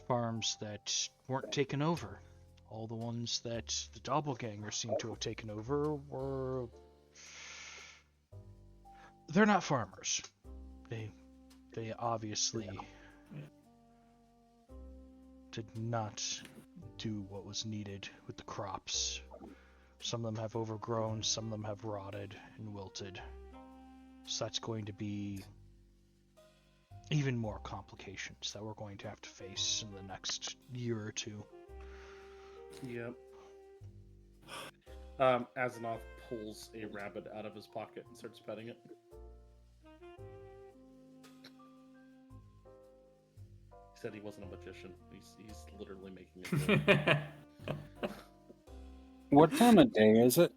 farms that weren't taken over. All the ones that the doppelganger seemed to have taken over were... They're not farmers. They obviously did not do what was needed with the crops. Some of them have overgrown, some of them have rotted and wilted. So that's going to be even more complications that we're going to have to face in the next year or two. Yep. Asanov pulls a rabbit out of his pocket and starts petting it. He said he wasn't a magician. He's literally making a joke. What time of day is it?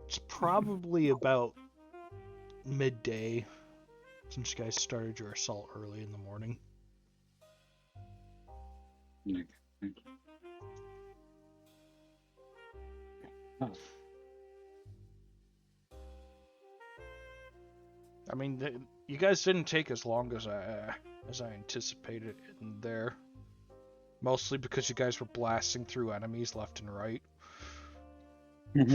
It's probably about midday, since you guys started your assault early in the morning. I mean, you guys didn't take as long as I anticipated in there. Mostly because you guys were blasting through enemies left and right. Let's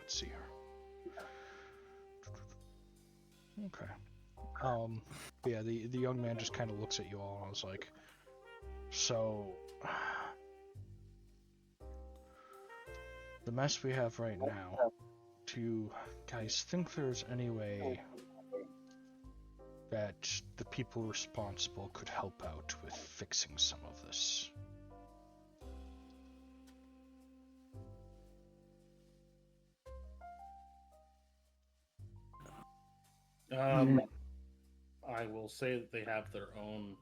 see here. Okay. Yeah, the young man just kind of looks at you all and was like, so, the mess we have right now, do you guys think there's any way that the people responsible could help out with fixing some of this? I will say that they have their own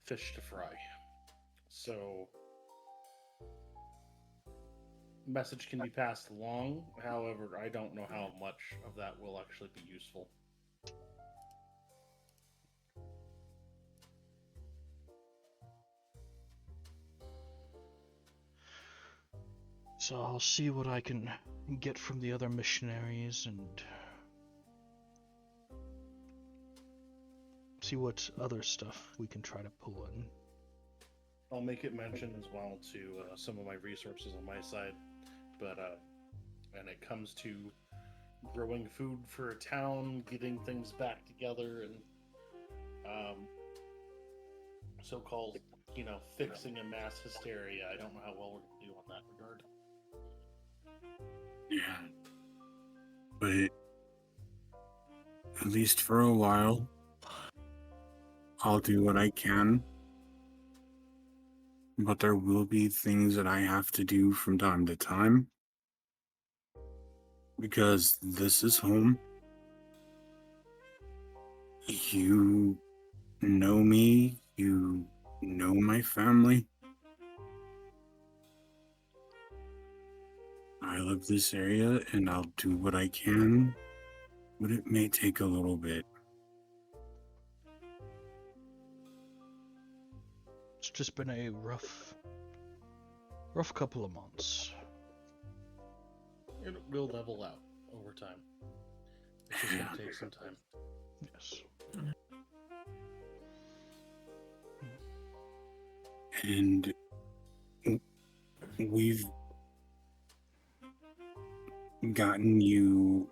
fish to fry. So, message can be passed along. However, I don't know how much of that will actually be useful. So I'll see what I can get from the other missionaries and see what other stuff we can try to pull in. I'll make it mention as well to some of my resources on my side, but when it comes to growing food for a town, getting things back together, and so-called, fixing a mass hysteria, I don't know how well we're going to do on that regard. Yeah. But at least for a while, I'll do what I can. But there will be things that I have to do from time to time. Because this is home. You know me. You know my family. I love this area and I'll do what I can. But it may take a little bit. It's just been a rough couple of months. It will level out over time. It's just going to take some time. Yes. And we've gotten you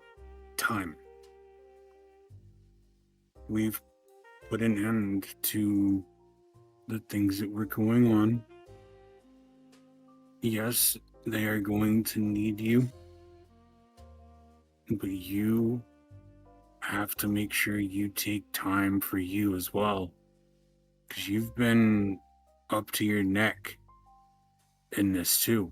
time. We've put an end to the things that were going on. Yes, they are going to need you, but you have to make sure you take time for you as well, because you've been up to your neck in this too.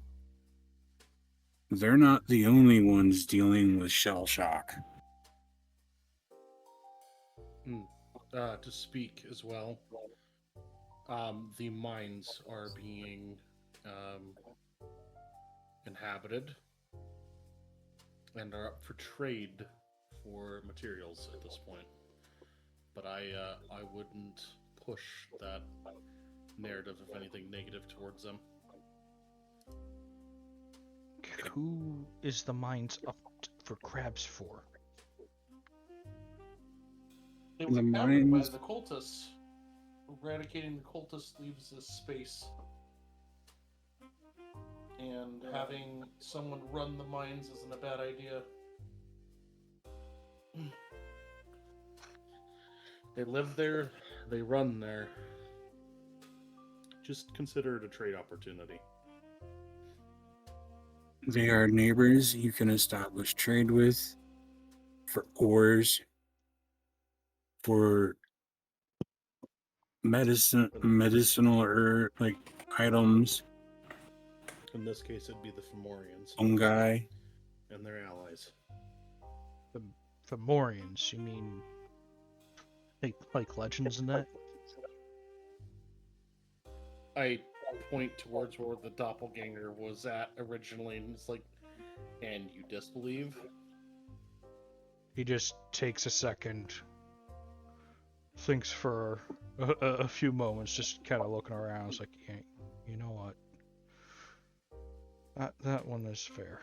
They're not the only ones dealing with shell shock. To speak as well, the mines are being inhabited and are up for trade for materials at this point. But I wouldn't push that narrative of anything negative towards them. Who is the mines up for grabs for? It The was founded by mines- the cultists. Eradicating the cultists leaves this space. And having someone run the mines isn't a bad idea. They live there, they run there. Just consider it a trade opportunity. They are neighbors you can establish trade with for ores, for medicinal or like items, In this case, it'd be the Fomorians fungi. and their allies. The Fomorians, you mean like legends and that? I point towards where the doppelganger was at originally, and it's like, and you disbelieve? He just takes a second, thinks for a few moments, just kind of looking around. It's like, yeah, you know what? That one is fair.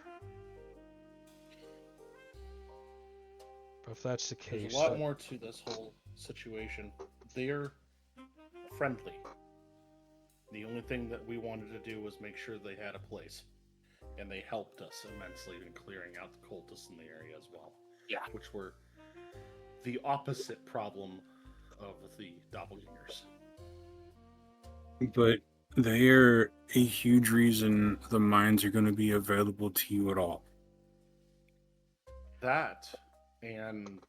But if that's the case, There's a lot more to this whole situation. They're friendly. The only thing that we wanted to do was make sure they had a place. And they helped us immensely in clearing out the cultists in the area as well. Yeah. Which were the opposite problem of the doppelgangers. But they're a huge reason the mines are going to be available to you at all. That, and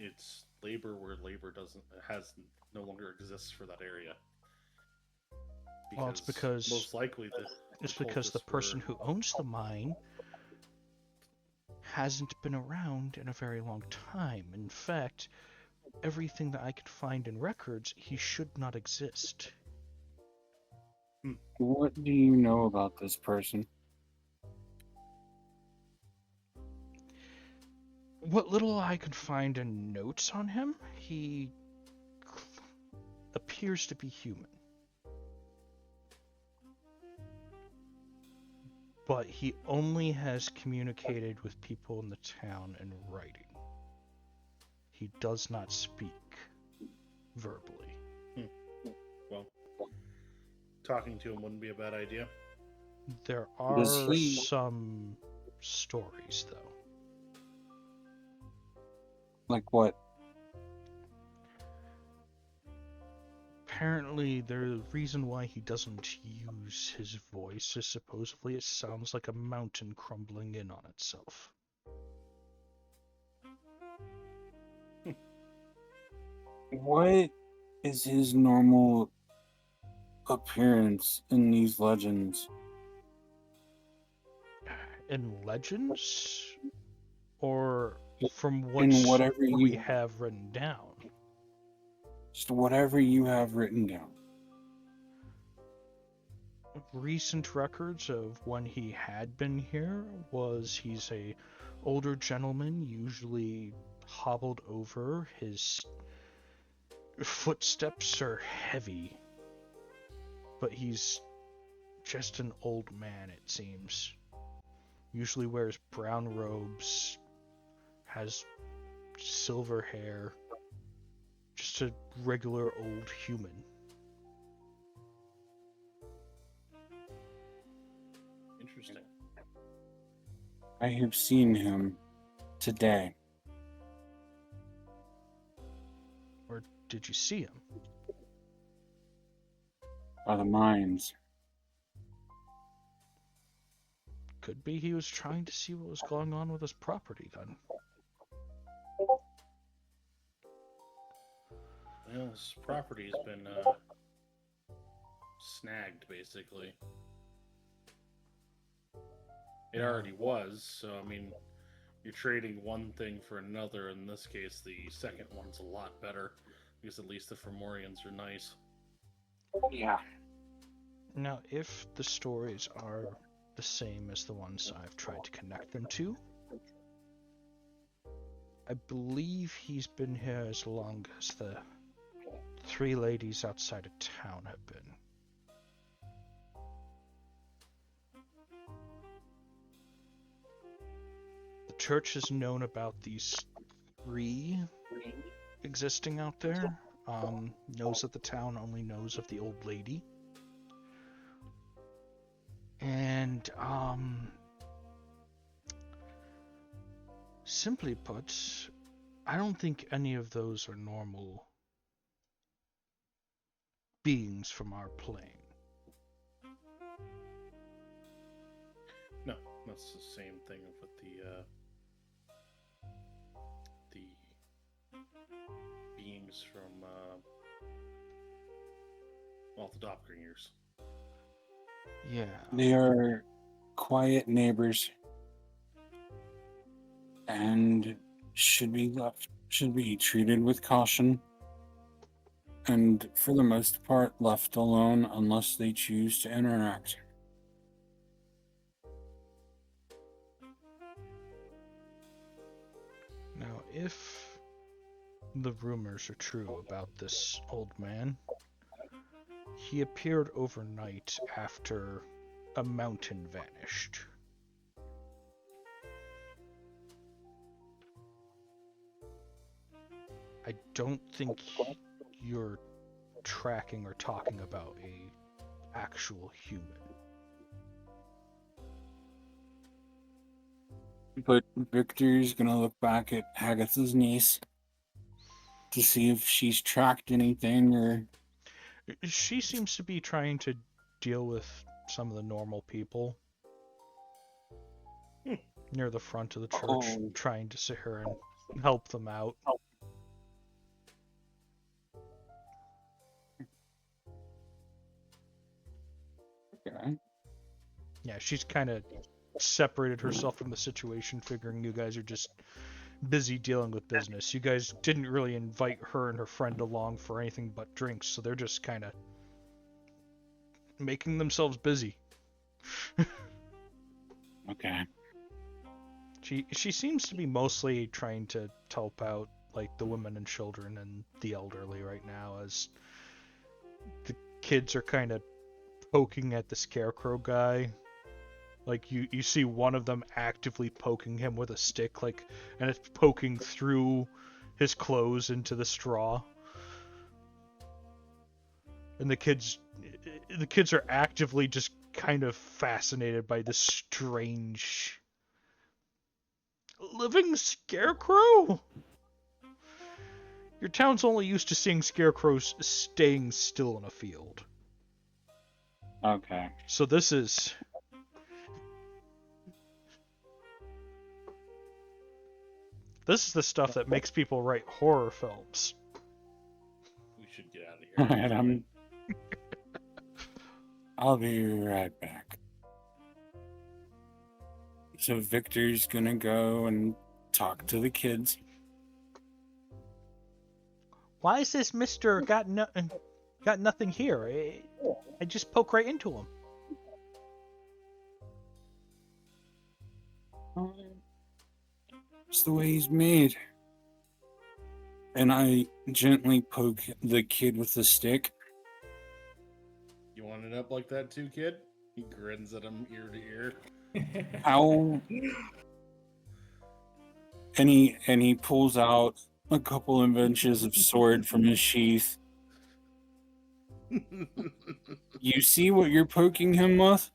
it's labor where labor no longer exists for that area. Well, it's because most likely the person who owns the mine hasn't been around in a very long time. In fact, everything that I could find in records, he should not exist. What do you know about this person? What little I could find in notes on him, he appears to be human. But he only has communicated with people in the town in writing. He does not speak verbally. Well, talking to him wouldn't be a bad idea. There are Does he- some stories, though. Like what? Apparently, the reason why he doesn't use his voice is supposedly it sounds like a mountain crumbling in on itself. What is his normal appearance in these legends? In legends? Or from In what whatever we you- have written down? Just whatever you have written down. Recent records of when he had been here was he's a older gentleman, usually hobbled over. His footsteps are heavy, but he's just an old man, it seems. Usually wears brown robes, has silver hair, just a regular old human. Interesting. I have seen him today. Or did you see him? By the mines. Could be he was trying to see what was going on with his property then. Well, his property's been snagged, basically. It already was, so I mean, you're trading one thing for another. In this case, the second one's a lot better, because at least the Fomorians are nice. Yeah. Now, if the stories are the same as the ones I've tried to connect them to, I believe he's been here as long as the 3 ladies outside of town have been. The church has known about these 3 existing out there. Knows that the town only knows of the old lady. And, simply put, I don't think any of those are normal beings from our plane. No, that's the same thing with the beings from well, the Doppelgangers. Yeah. They are quiet neighbors and should be treated with caution and for the most part left alone unless they choose to interact. Now, if the rumors are true about this old man, he appeared overnight after a mountain vanished. I don't think you're tracking or talking about a actual human. But Victor's gonna look back at Hagatha's niece to see if she's tracked anything or... She seems to be trying to deal with some of the normal people near the front of the church, trying to sit here and help them out. Okay. Yeah, she's kind of separated herself from the situation, figuring you guys are just busy dealing with business. You guys didn't really invite her and her friend along for anything but drinks, so they're just kind of making themselves busy. Okay. She seems to be mostly trying to help out like the women and children and the elderly right now, as the kids are kind of poking at the scarecrow guy. Like you see one of them actively poking him with a stick, like, and it's poking through his clothes into the straw. And the kids are actively just kind of fascinated by this strange living scarecrow. Your town's only used to seeing scarecrows staying still in a field. Okay. So this is... This is the stuff that makes people write horror films. We should get out of here. Alright, I'll be right back. So Victor's gonna go and talk to the kids. Why is this Mr. got nothing here? I just poke right into him. It's the way he's made. And I gently poke the kid with the stick. You want it up like that too, kid? He grins at him ear to ear. How? And he pulls out a couple of inches of sword from his sheath. You see what you're poking him with?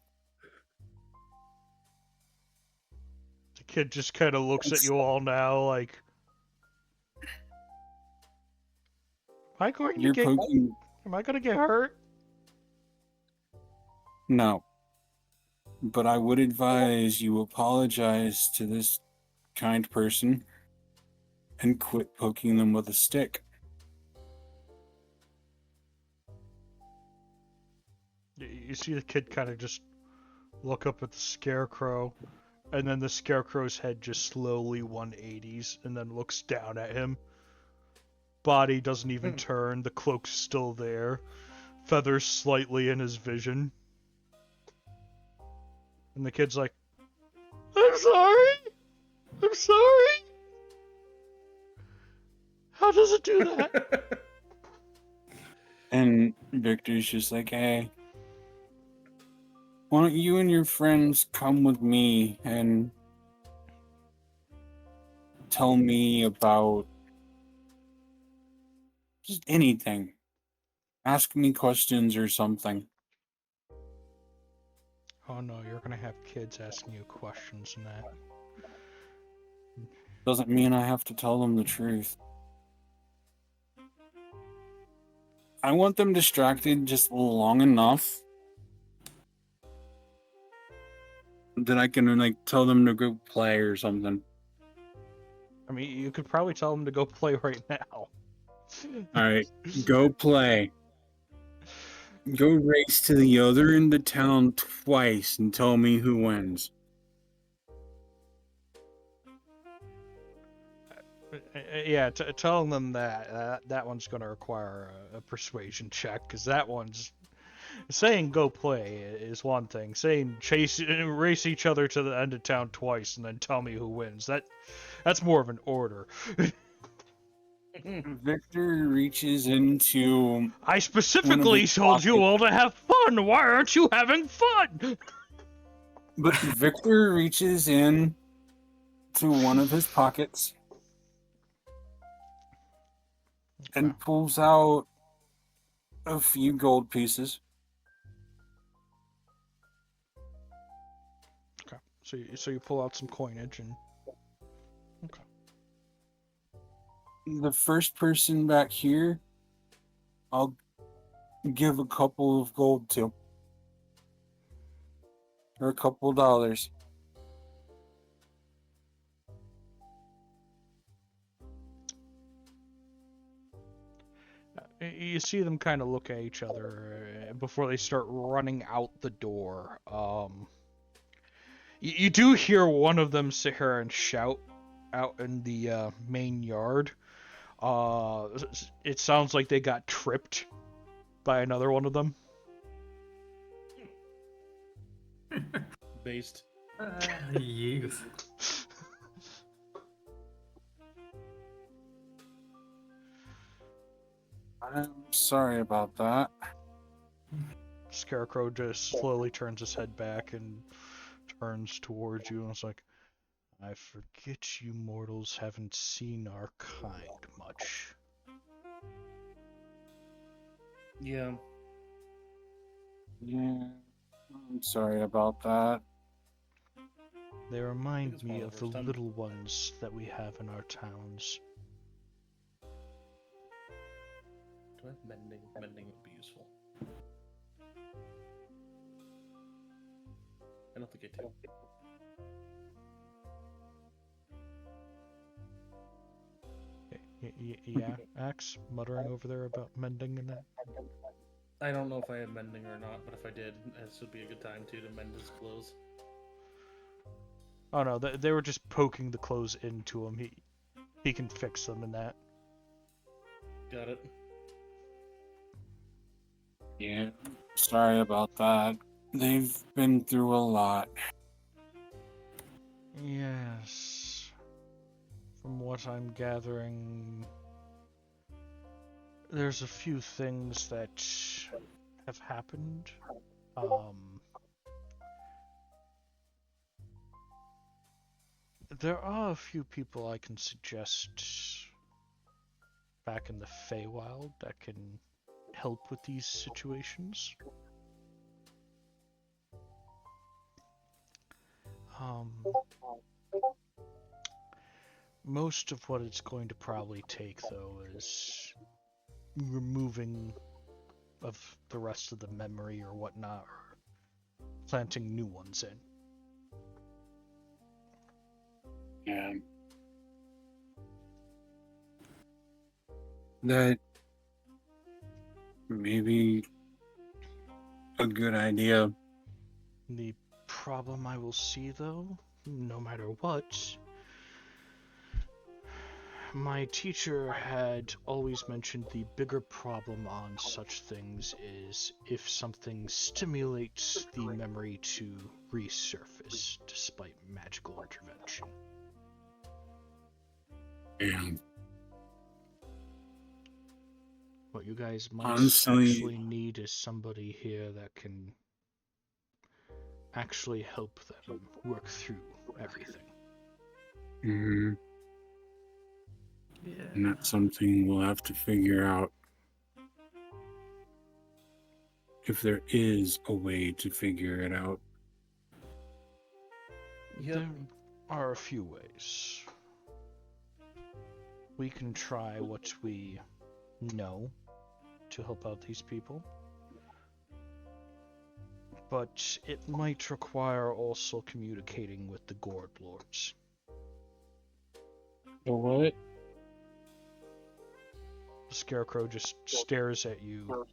The kid just kind of looks at you all now, like, am I going to get? Am I going to get hurt? No. but I would advise you apologize to this kind person and quit poking them with a stick. You see the kid kind of just look up at the scarecrow, and then the scarecrow's head just slowly 180s and then looks down at him. Body doesn't even turn, the cloak's still there, feathers slightly in his vision. And the kid's like, I'm sorry! I'm sorry! How does it do that? And Victor's just like, hey, why don't you and your friends come with me and tell me about just anything. Ask me questions or something. Oh no, you're gonna have kids asking you questions and that. Doesn't mean I have to tell them the truth. I want them distracted just long enough that I can like tell them to go play or something. I mean, you could probably tell them to go play right now. Alright, go play. Go race to the other end of town twice and tell me who wins. Yeah, telling them that one's going to require a persuasion check, because that one's saying go play is one thing. Saying race each other to the end of town twice and then tell me who wins, that's more of an order. Victor reaches into. I specifically told you all to have fun. Why aren't you having fun? But Victor reaches in to one of his pockets and pulls out a few gold pieces. Okay, so you pull out some coinage and. Okay. The first person back here, I'll give a couple of gold to. Or a couple dollars. You see them kind of look at each other before they start running out the door. You do hear one of them sit here and shout out in the main yard. It sounds like they got tripped by another one of them. Based. Youth. I'm sorry about that. Scarecrow just slowly turns his head back and turns towards you and is like, I forget you mortals haven't seen our kind much. Yeah. Yeah, I'm sorry about that. They it's remind one me of of the the first time. little ones that we have in our towns. Do I have mending? Mending would be useful. I don't think I do. Yeah, Axe, muttering over there about mending and that. I don't know if I have mending or not, but if I did, this would be a good time too to mend his clothes. Oh no, they were just poking the clothes into him. He can fix them and that. Got it. Yeah, sorry about that. They've been through a lot. Yes. From what I'm gathering, there's a few things that have happened. There are a few people I can suggest back in the Feywild that can help with these situations. Most of what it's going to probably take, though, is removing of the rest of the memory or whatnot, or planting new ones in. Yeah. That may be a good idea. The problem I will see, though, no matter what, my teacher had always mentioned the bigger problem on such things is if something stimulates the memory to resurface despite magical intervention. And What you guys might honestly, actually need is somebody here that can actually help them work through everything. mhm, Yeah. and that's something we'll have to figure out. If there is a way to figure it out. Yep. There are a few ways. We can try what we know to help out these people, but it might require also communicating with the Gourd Lords. The what? The Scarecrow just stares at you.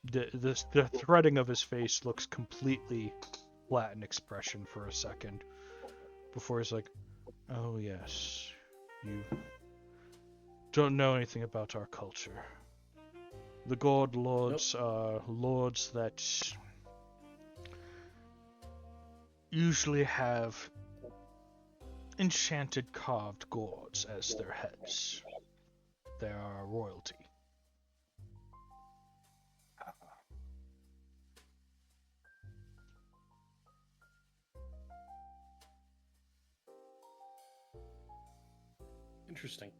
The threading of his face looks completely flat in expression for a second, before he's like, "Oh yes, you don't know anything about our culture. The Gourd Lords are lords that usually have enchanted carved gourds as their heads. They are royalty. Interesting.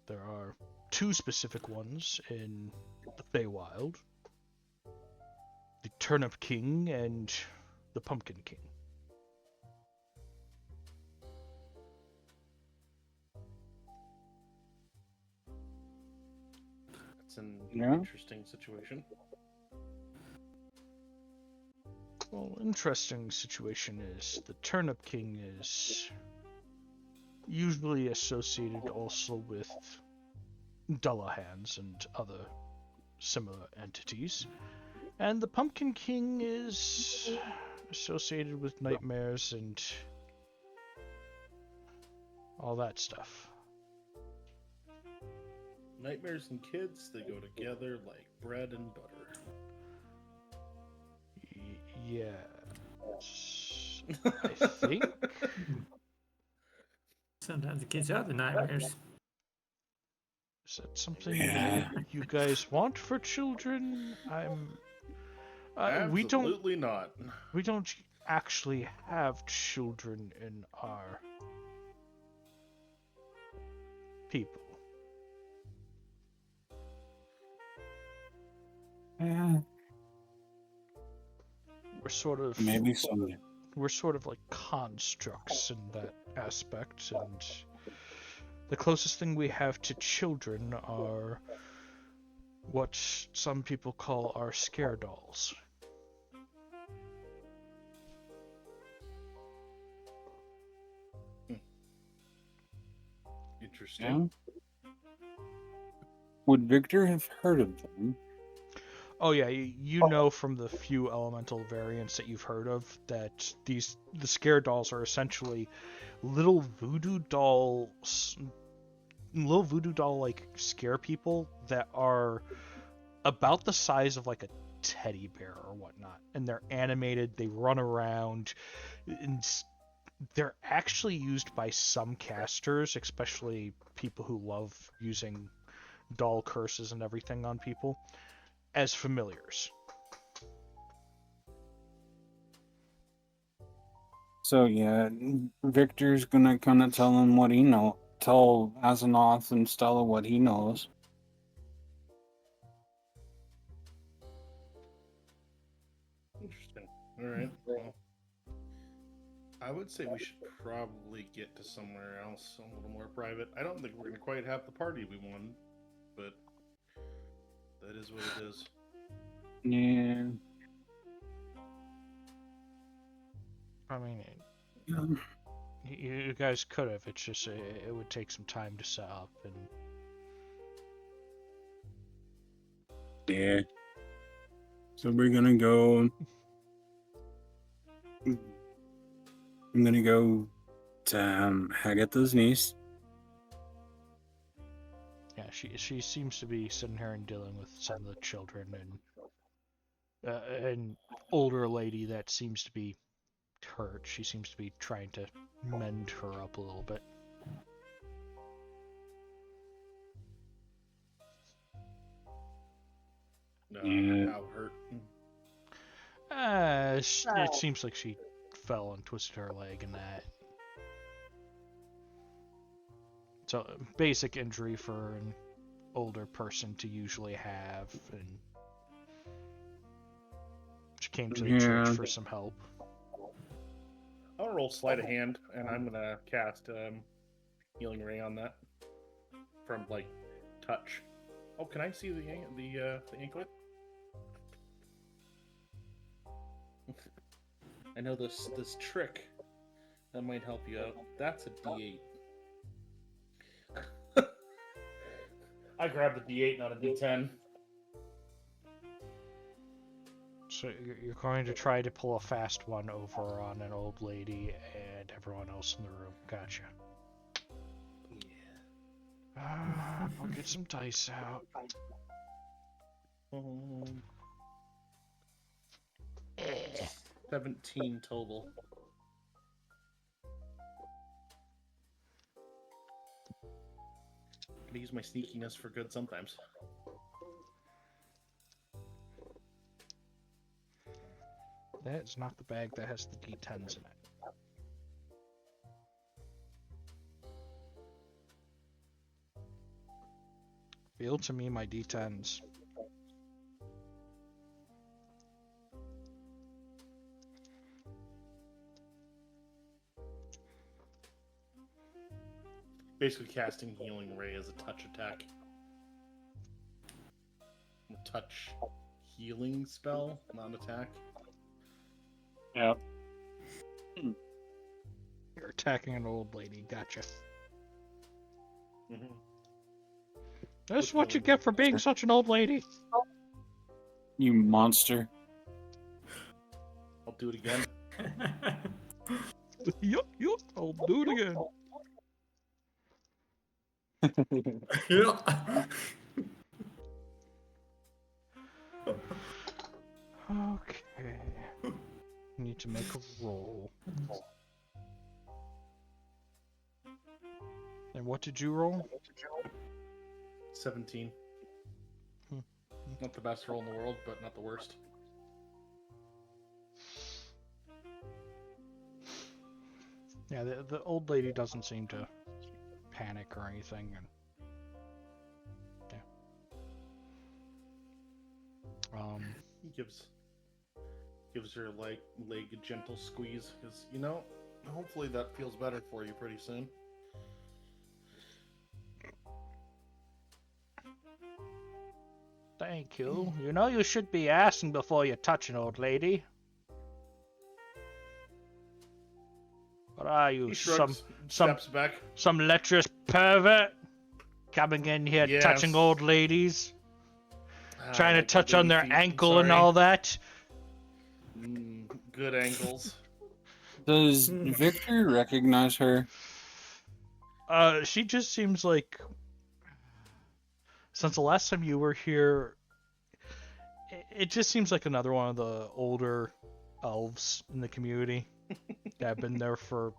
There are two specific ones in the Feywild. The Turnip King and the Pumpkin King. That's an Yeah. interesting situation. Well, interesting situation is the Turnip King is usually associated also with Dullahans and other similar entities. And the Pumpkin King is associated with nightmares and all that stuff. Nightmares and kids, they go together like bread and butter. Yes. I think. Sometimes the kids have the nightmares. Is that something Yeah. you guys want for children? We don't. Absolutely not. We don't actually have children in our people. Yeah. We're sort of Maybe someday. we're sort of like constructs in that aspect, and the closest thing we have to children are what some people call our scare dolls. Interesting. Yeah. Would Victor have heard of them? Oh yeah, you know from the few elemental variants that you've heard of that the scare dolls are essentially little voodoo doll like scare people that are about the size of like a teddy bear or whatnot, and they're animated, they run around, and they're actually used by some casters, especially people who love using doll curses and everything on people, as familiars. So yeah, Victor's gonna kind of tell him what he know. Tell Azeroth and Stella what he knows. Interesting. All right. Well, I would say we should probably get to somewhere else, a little more private. I don't think we're going to quite have the party we wanted, but that is what it is. Yeah. I mean, Um, you guys could have. It's just it would take some time to set up, and yeah. So we're gonna go. I'm gonna go to Hagatha's niece. yeah, she seems to be sitting here and dealing with some of the children and an older lady that seems to be hurt. She seems to be trying to mend her up a little bit. Yeah. How hurt? It seems like she fell and twisted her leg and that. So, basic injury for an older person to usually have, and she came to the church Yeah. for some help. I'm gonna roll sleight of hand, and I'm gonna cast healing ray on that from like touch. Oh, can I see the anklet? I know this trick that might help you out. That's a D8. I grabbed the D8, not a D10. So you're going to try to pull a fast one over on an old lady and everyone else in the room. Gotcha. Yeah. I'll get some dice out. 17 total. Gotta use my sneakiness for good sometimes. That's not the bag that has the D10s in it. Feel to me my D10s. Basically casting healing ray as a touch attack. A touch healing spell, not an attack. Yeah. You're attacking an old lady. Gotcha. Mm-hmm. That's what you get for being such an old lady. You monster. I'll do it again. Yup, I'll do it again. Okay. Need to make a roll. And what did you roll? 17. Not the best roll in the world, but not the worst. Yeah, the old lady doesn't seem to panic or anything, and yeah. He gives her leg a gentle squeeze, because hopefully that feels better for you pretty soon. Thank you. You know you should be asking before you touch an old lady. What are you, He shrugs, steps back. some lecherous pervert coming in here Yes. touching old ladies, trying to Like touch baby on their feet, ankle and sorry. all that? Good ankles. Does Victor recognize her? She just seems like, since the last time you were here, it just seems like another one of the older elves in the community that have been there for,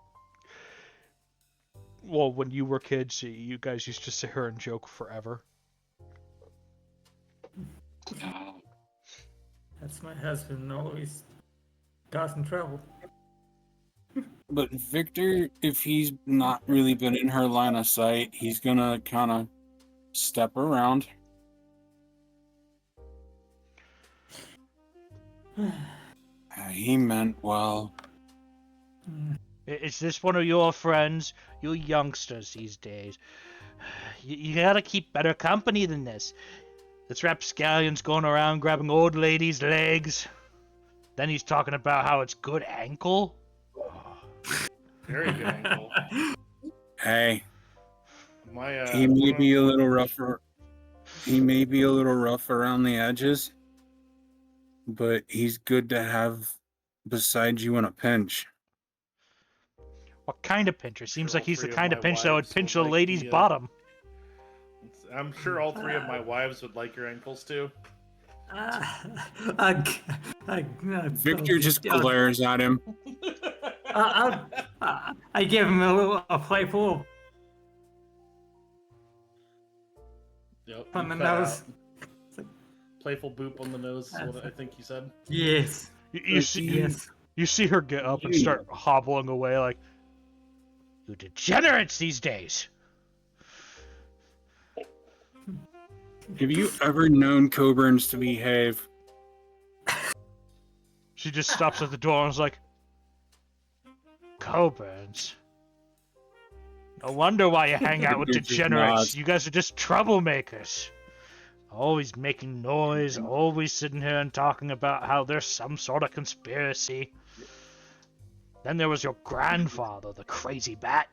well, when you were kids, you guys used to sit here and joke forever. That's my husband, always causing trouble. But Victor, if he's not really been in her line of sight, he's gonna kind of step around. He meant well. Is this one of your friends? You youngsters these days. You gotta keep better company than this. This rapscallion's going around grabbing old ladies' legs. Then he's talking about how it's good ankle. Very good ankle. Hey, My he may be a little rougher. He may be a little rough around the edges, but he's good to have beside you in a pinch. What kind of pincher? Sure, Seems like all he's the three of kind of my pinch that would wives pinch would a like lady's the, bottom. I'm sure all three of my wives would like your ankles too. Victor just glares at him. I give him a playful Yep, on you the cut out. nose. Playful boop on the nose is what I think you said. Yes. You see her get up and start hobbling away like, you degenerates these days. Have you ever known Coburns to behave? She just stops at the door and is like, Coburns. No wonder why you hang out with Victor just degenerates. nods. You guys are just troublemakers. Always making noise, always sitting here and talking about how there's some sort of conspiracy. Then there was your grandfather, the crazy bat.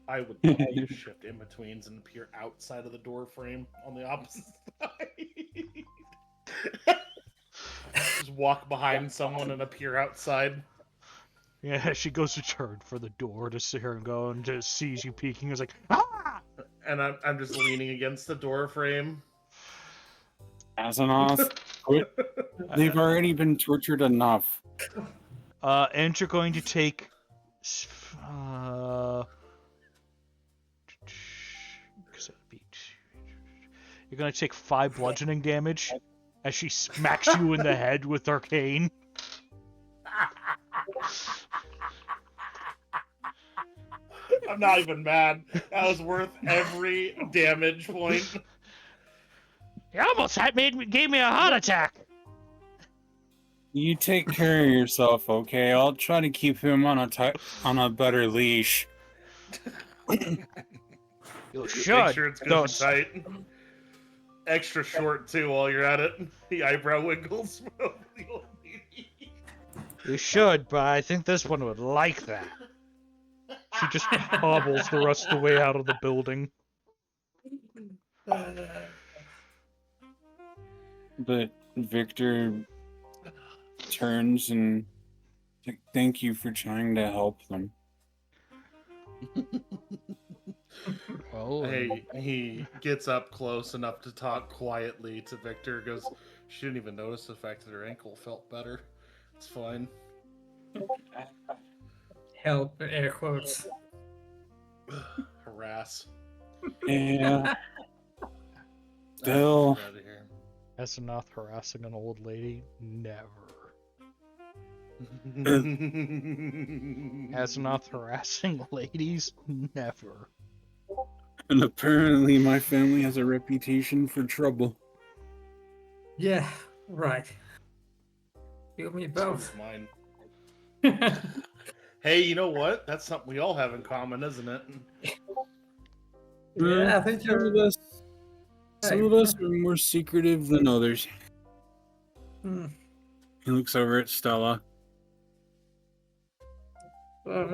I would love to shift in betweens and appear outside of the door frame on the opposite side. Just walk behind someone and appear outside. Yeah, she goes to turn for the door to see her and go and just sees you peeking. Is like, ah! And I'm just leaning against the door frame. Asimov, quit. They've already been tortured enough. And you're going to take, you're going to take 5 bludgeoning damage as she smacks you in the head with her cane. I'm not even mad. That was worth every damage point. You almost gave me a heart attack. You take care of yourself, okay? I'll try to keep him on a better leash. You Make should. sure it's good and tight. Extra short too while you're at it. The eyebrow wiggles. You should, but I think this one would like that. She just hobbles the rest of the way out of the building. But Victor turns and like, thank you for trying to help them. Well, He gets up close enough to talk quietly to Victor. Goes, she didn't even notice the fact that her ankle felt better. It's fine. Help, air quotes. Harass. Yeah. Still. Get out of here. Asenath harassing an old lady? Never. Asenath harassing ladies? Never. And apparently my family has a reputation for trouble. Yeah, right. You and me So both. is mine. Hey, you know what? That's something we all have in common, isn't it? Yeah, I think some of us are more secretive than others. Hmm. He looks over at Stella. Yeah,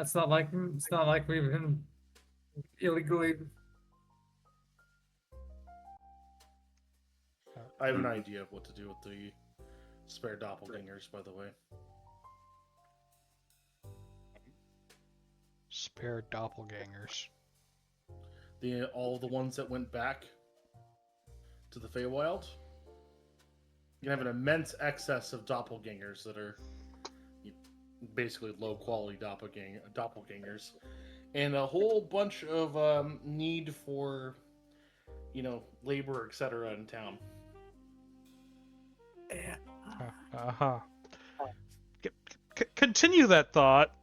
it's not like we've been illegally. I have an idea of what to do with the spare doppelgangers, by the way. Spare doppelgangers. All the ones that went back to the Feywild. You can have an immense excess of doppelgangers that are basically low quality doppelgangers, and a whole bunch of need for, labor, etc. in town. Yeah. Uh-huh. Continue that thought.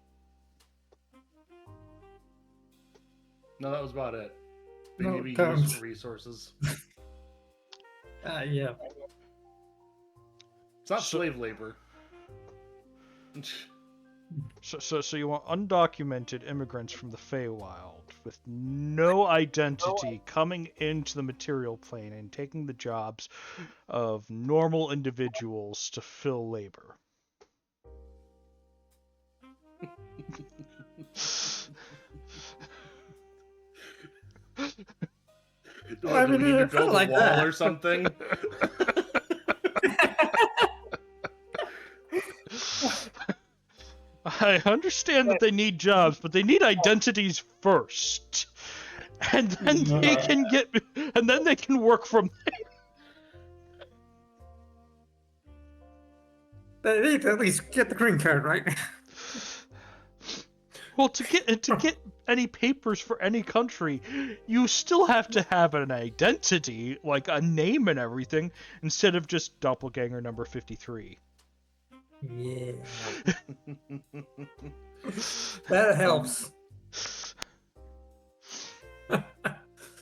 No, that was about it. They No, may be don't. used for resources. Yeah. It's not slave labor. So you want undocumented immigrants from the Feywild with no identity coming into the material plane and taking the jobs of normal individuals to fill labor. Do I we mean, need to I kinda build a like wall that. or something? I understand that they need jobs, but they need identities first. And then they can get and then they can work from They need to at least get the green card, right? well to get any papers for any country, you still have to have an identity, like a name and everything, instead of just doppelganger number 53. Yeah. That helps.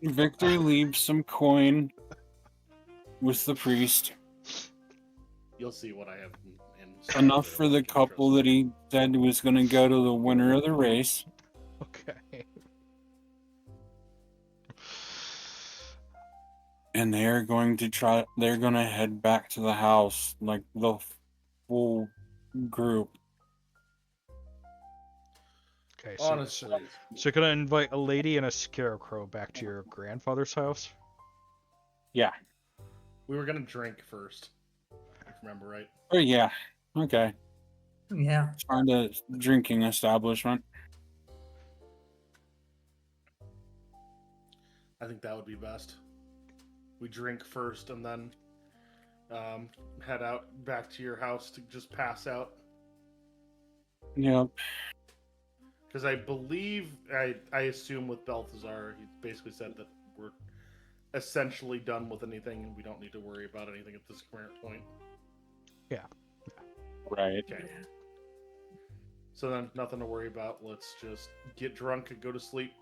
Victor leaves some coin with the priest. You'll see what I have in Enough for the couple that he said was going to go to the winner of the race. Okay. And they're going to head back to the house, like the full group. Okay, so Honestly, you're gonna invite a lady and a scarecrow back to your grandfather's house? Yeah. we were gonna drink first. If you remember right? Oh, yeah. Okay. Yeah. Find a drinking establishment. I think that would be best. We drink first and then head out back to your house to just pass out. Yep. Because I believe, I assume with Balthazar, he basically said that we're essentially done with anything and we don't need to worry about anything at this current point. Yeah. Right. Okay. So then, nothing to worry about. Let's just get drunk and go to sleep.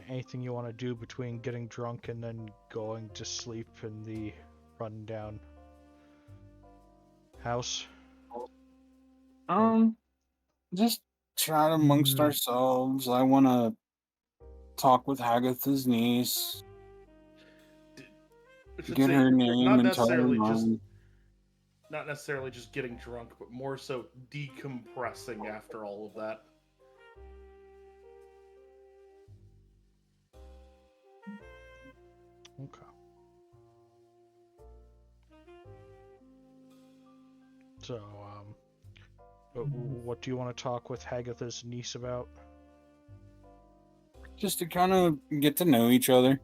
Anything you want to do between getting drunk and then going to sleep in the rundown house? Just chat amongst ourselves. I want to talk with Hagatha's niece. Get her name and tell her mine. Not necessarily just getting drunk, but more so decompressing after all of that. Okay. So, what do you want to talk with Hagatha's niece about? Just to kind of get to know each other.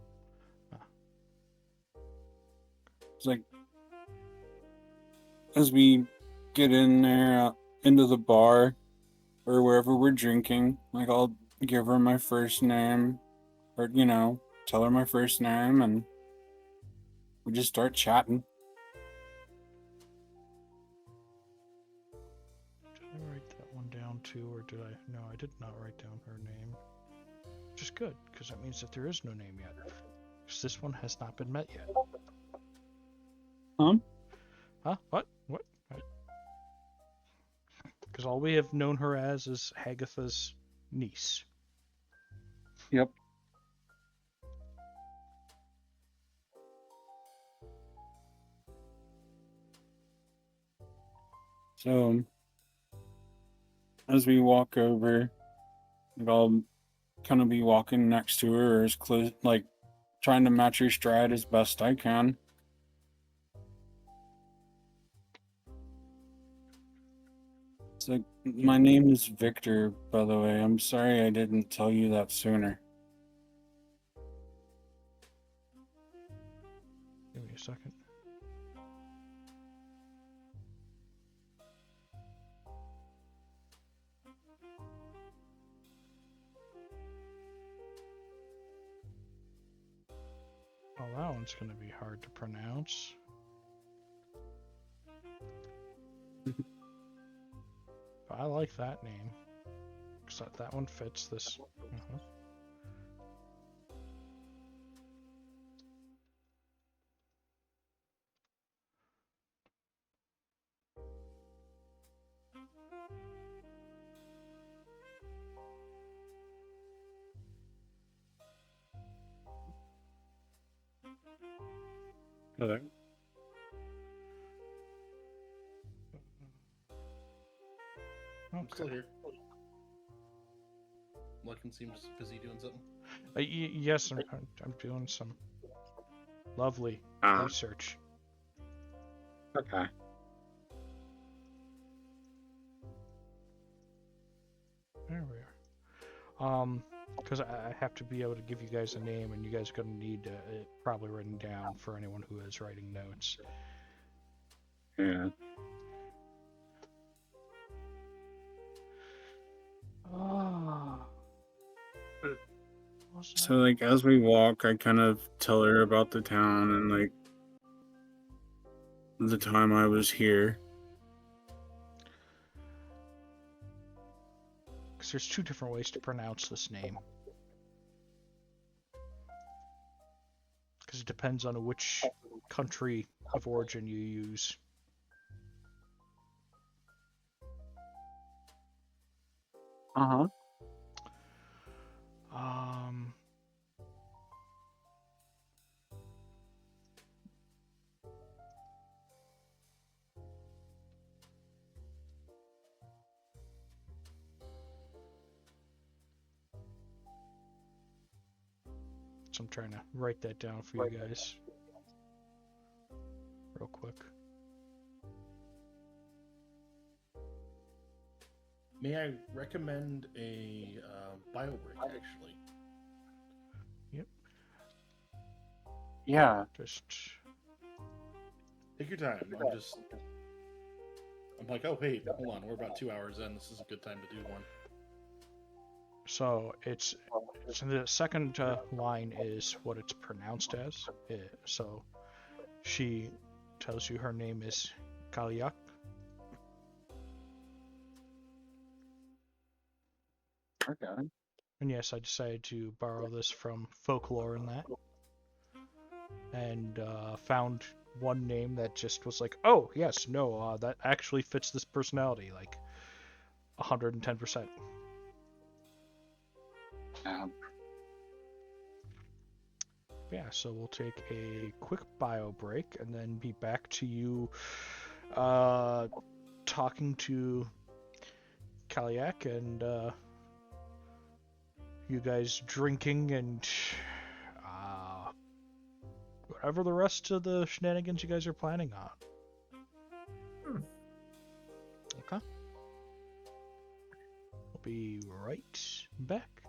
It's like, as we get in there, into the bar, or wherever we're drinking, like, I'll give her my first name, or, tell her my first name, and we just start chatting. Did I write that one down too, or did I? No, I did not write down her name. Which is good, because that means that there is no name yet. Because this one has not been met yet. Huh? What? What? Because all we have known her as is Hagatha's niece. Yep. So, as we walk over, I'll kind of be walking next to her, or as close, like, trying to match her stride as best I can. It's like, my name is Victor, by the way. I'm sorry I didn't tell you that sooner. Give me a second. Oh, that one's going to be hard to pronounce. But I like that name. Because that one fits this. Hello. I'm still Okay. here. Lucken seems busy doing something. Yes, I'm doing some lovely research. Okay. There we are. Because I have to be able to give you guys a name, and you guys are gonna need it probably written down for anyone who is writing notes. Yeah. Ah. So, like, as we walk, I kind of tell her about the town and, like, the time I was here. Because there's two different ways to pronounce this name. Because it depends on which country of origin you use. Uh-huh. Um. So I'm trying to write that down for you guys real quick. May I recommend a bio break, actually? Yep. Yeah. Just. Take your time. I'm like, oh, hey, hold on. We're about 2 hours in. This is a good time to do one. So the second line is what it's pronounced as. So she tells you her name is Kalyak. Okay. And yes, I decided to borrow this from folklore and that. And found one name that just was like, oh, yes, no, that actually fits this personality, like 110%. Yeah, so we'll take a quick bio break and then be back to you talking to Kalyak and you guys drinking and whatever the rest of the shenanigans you guys are planning on. Okay. We'll be right back.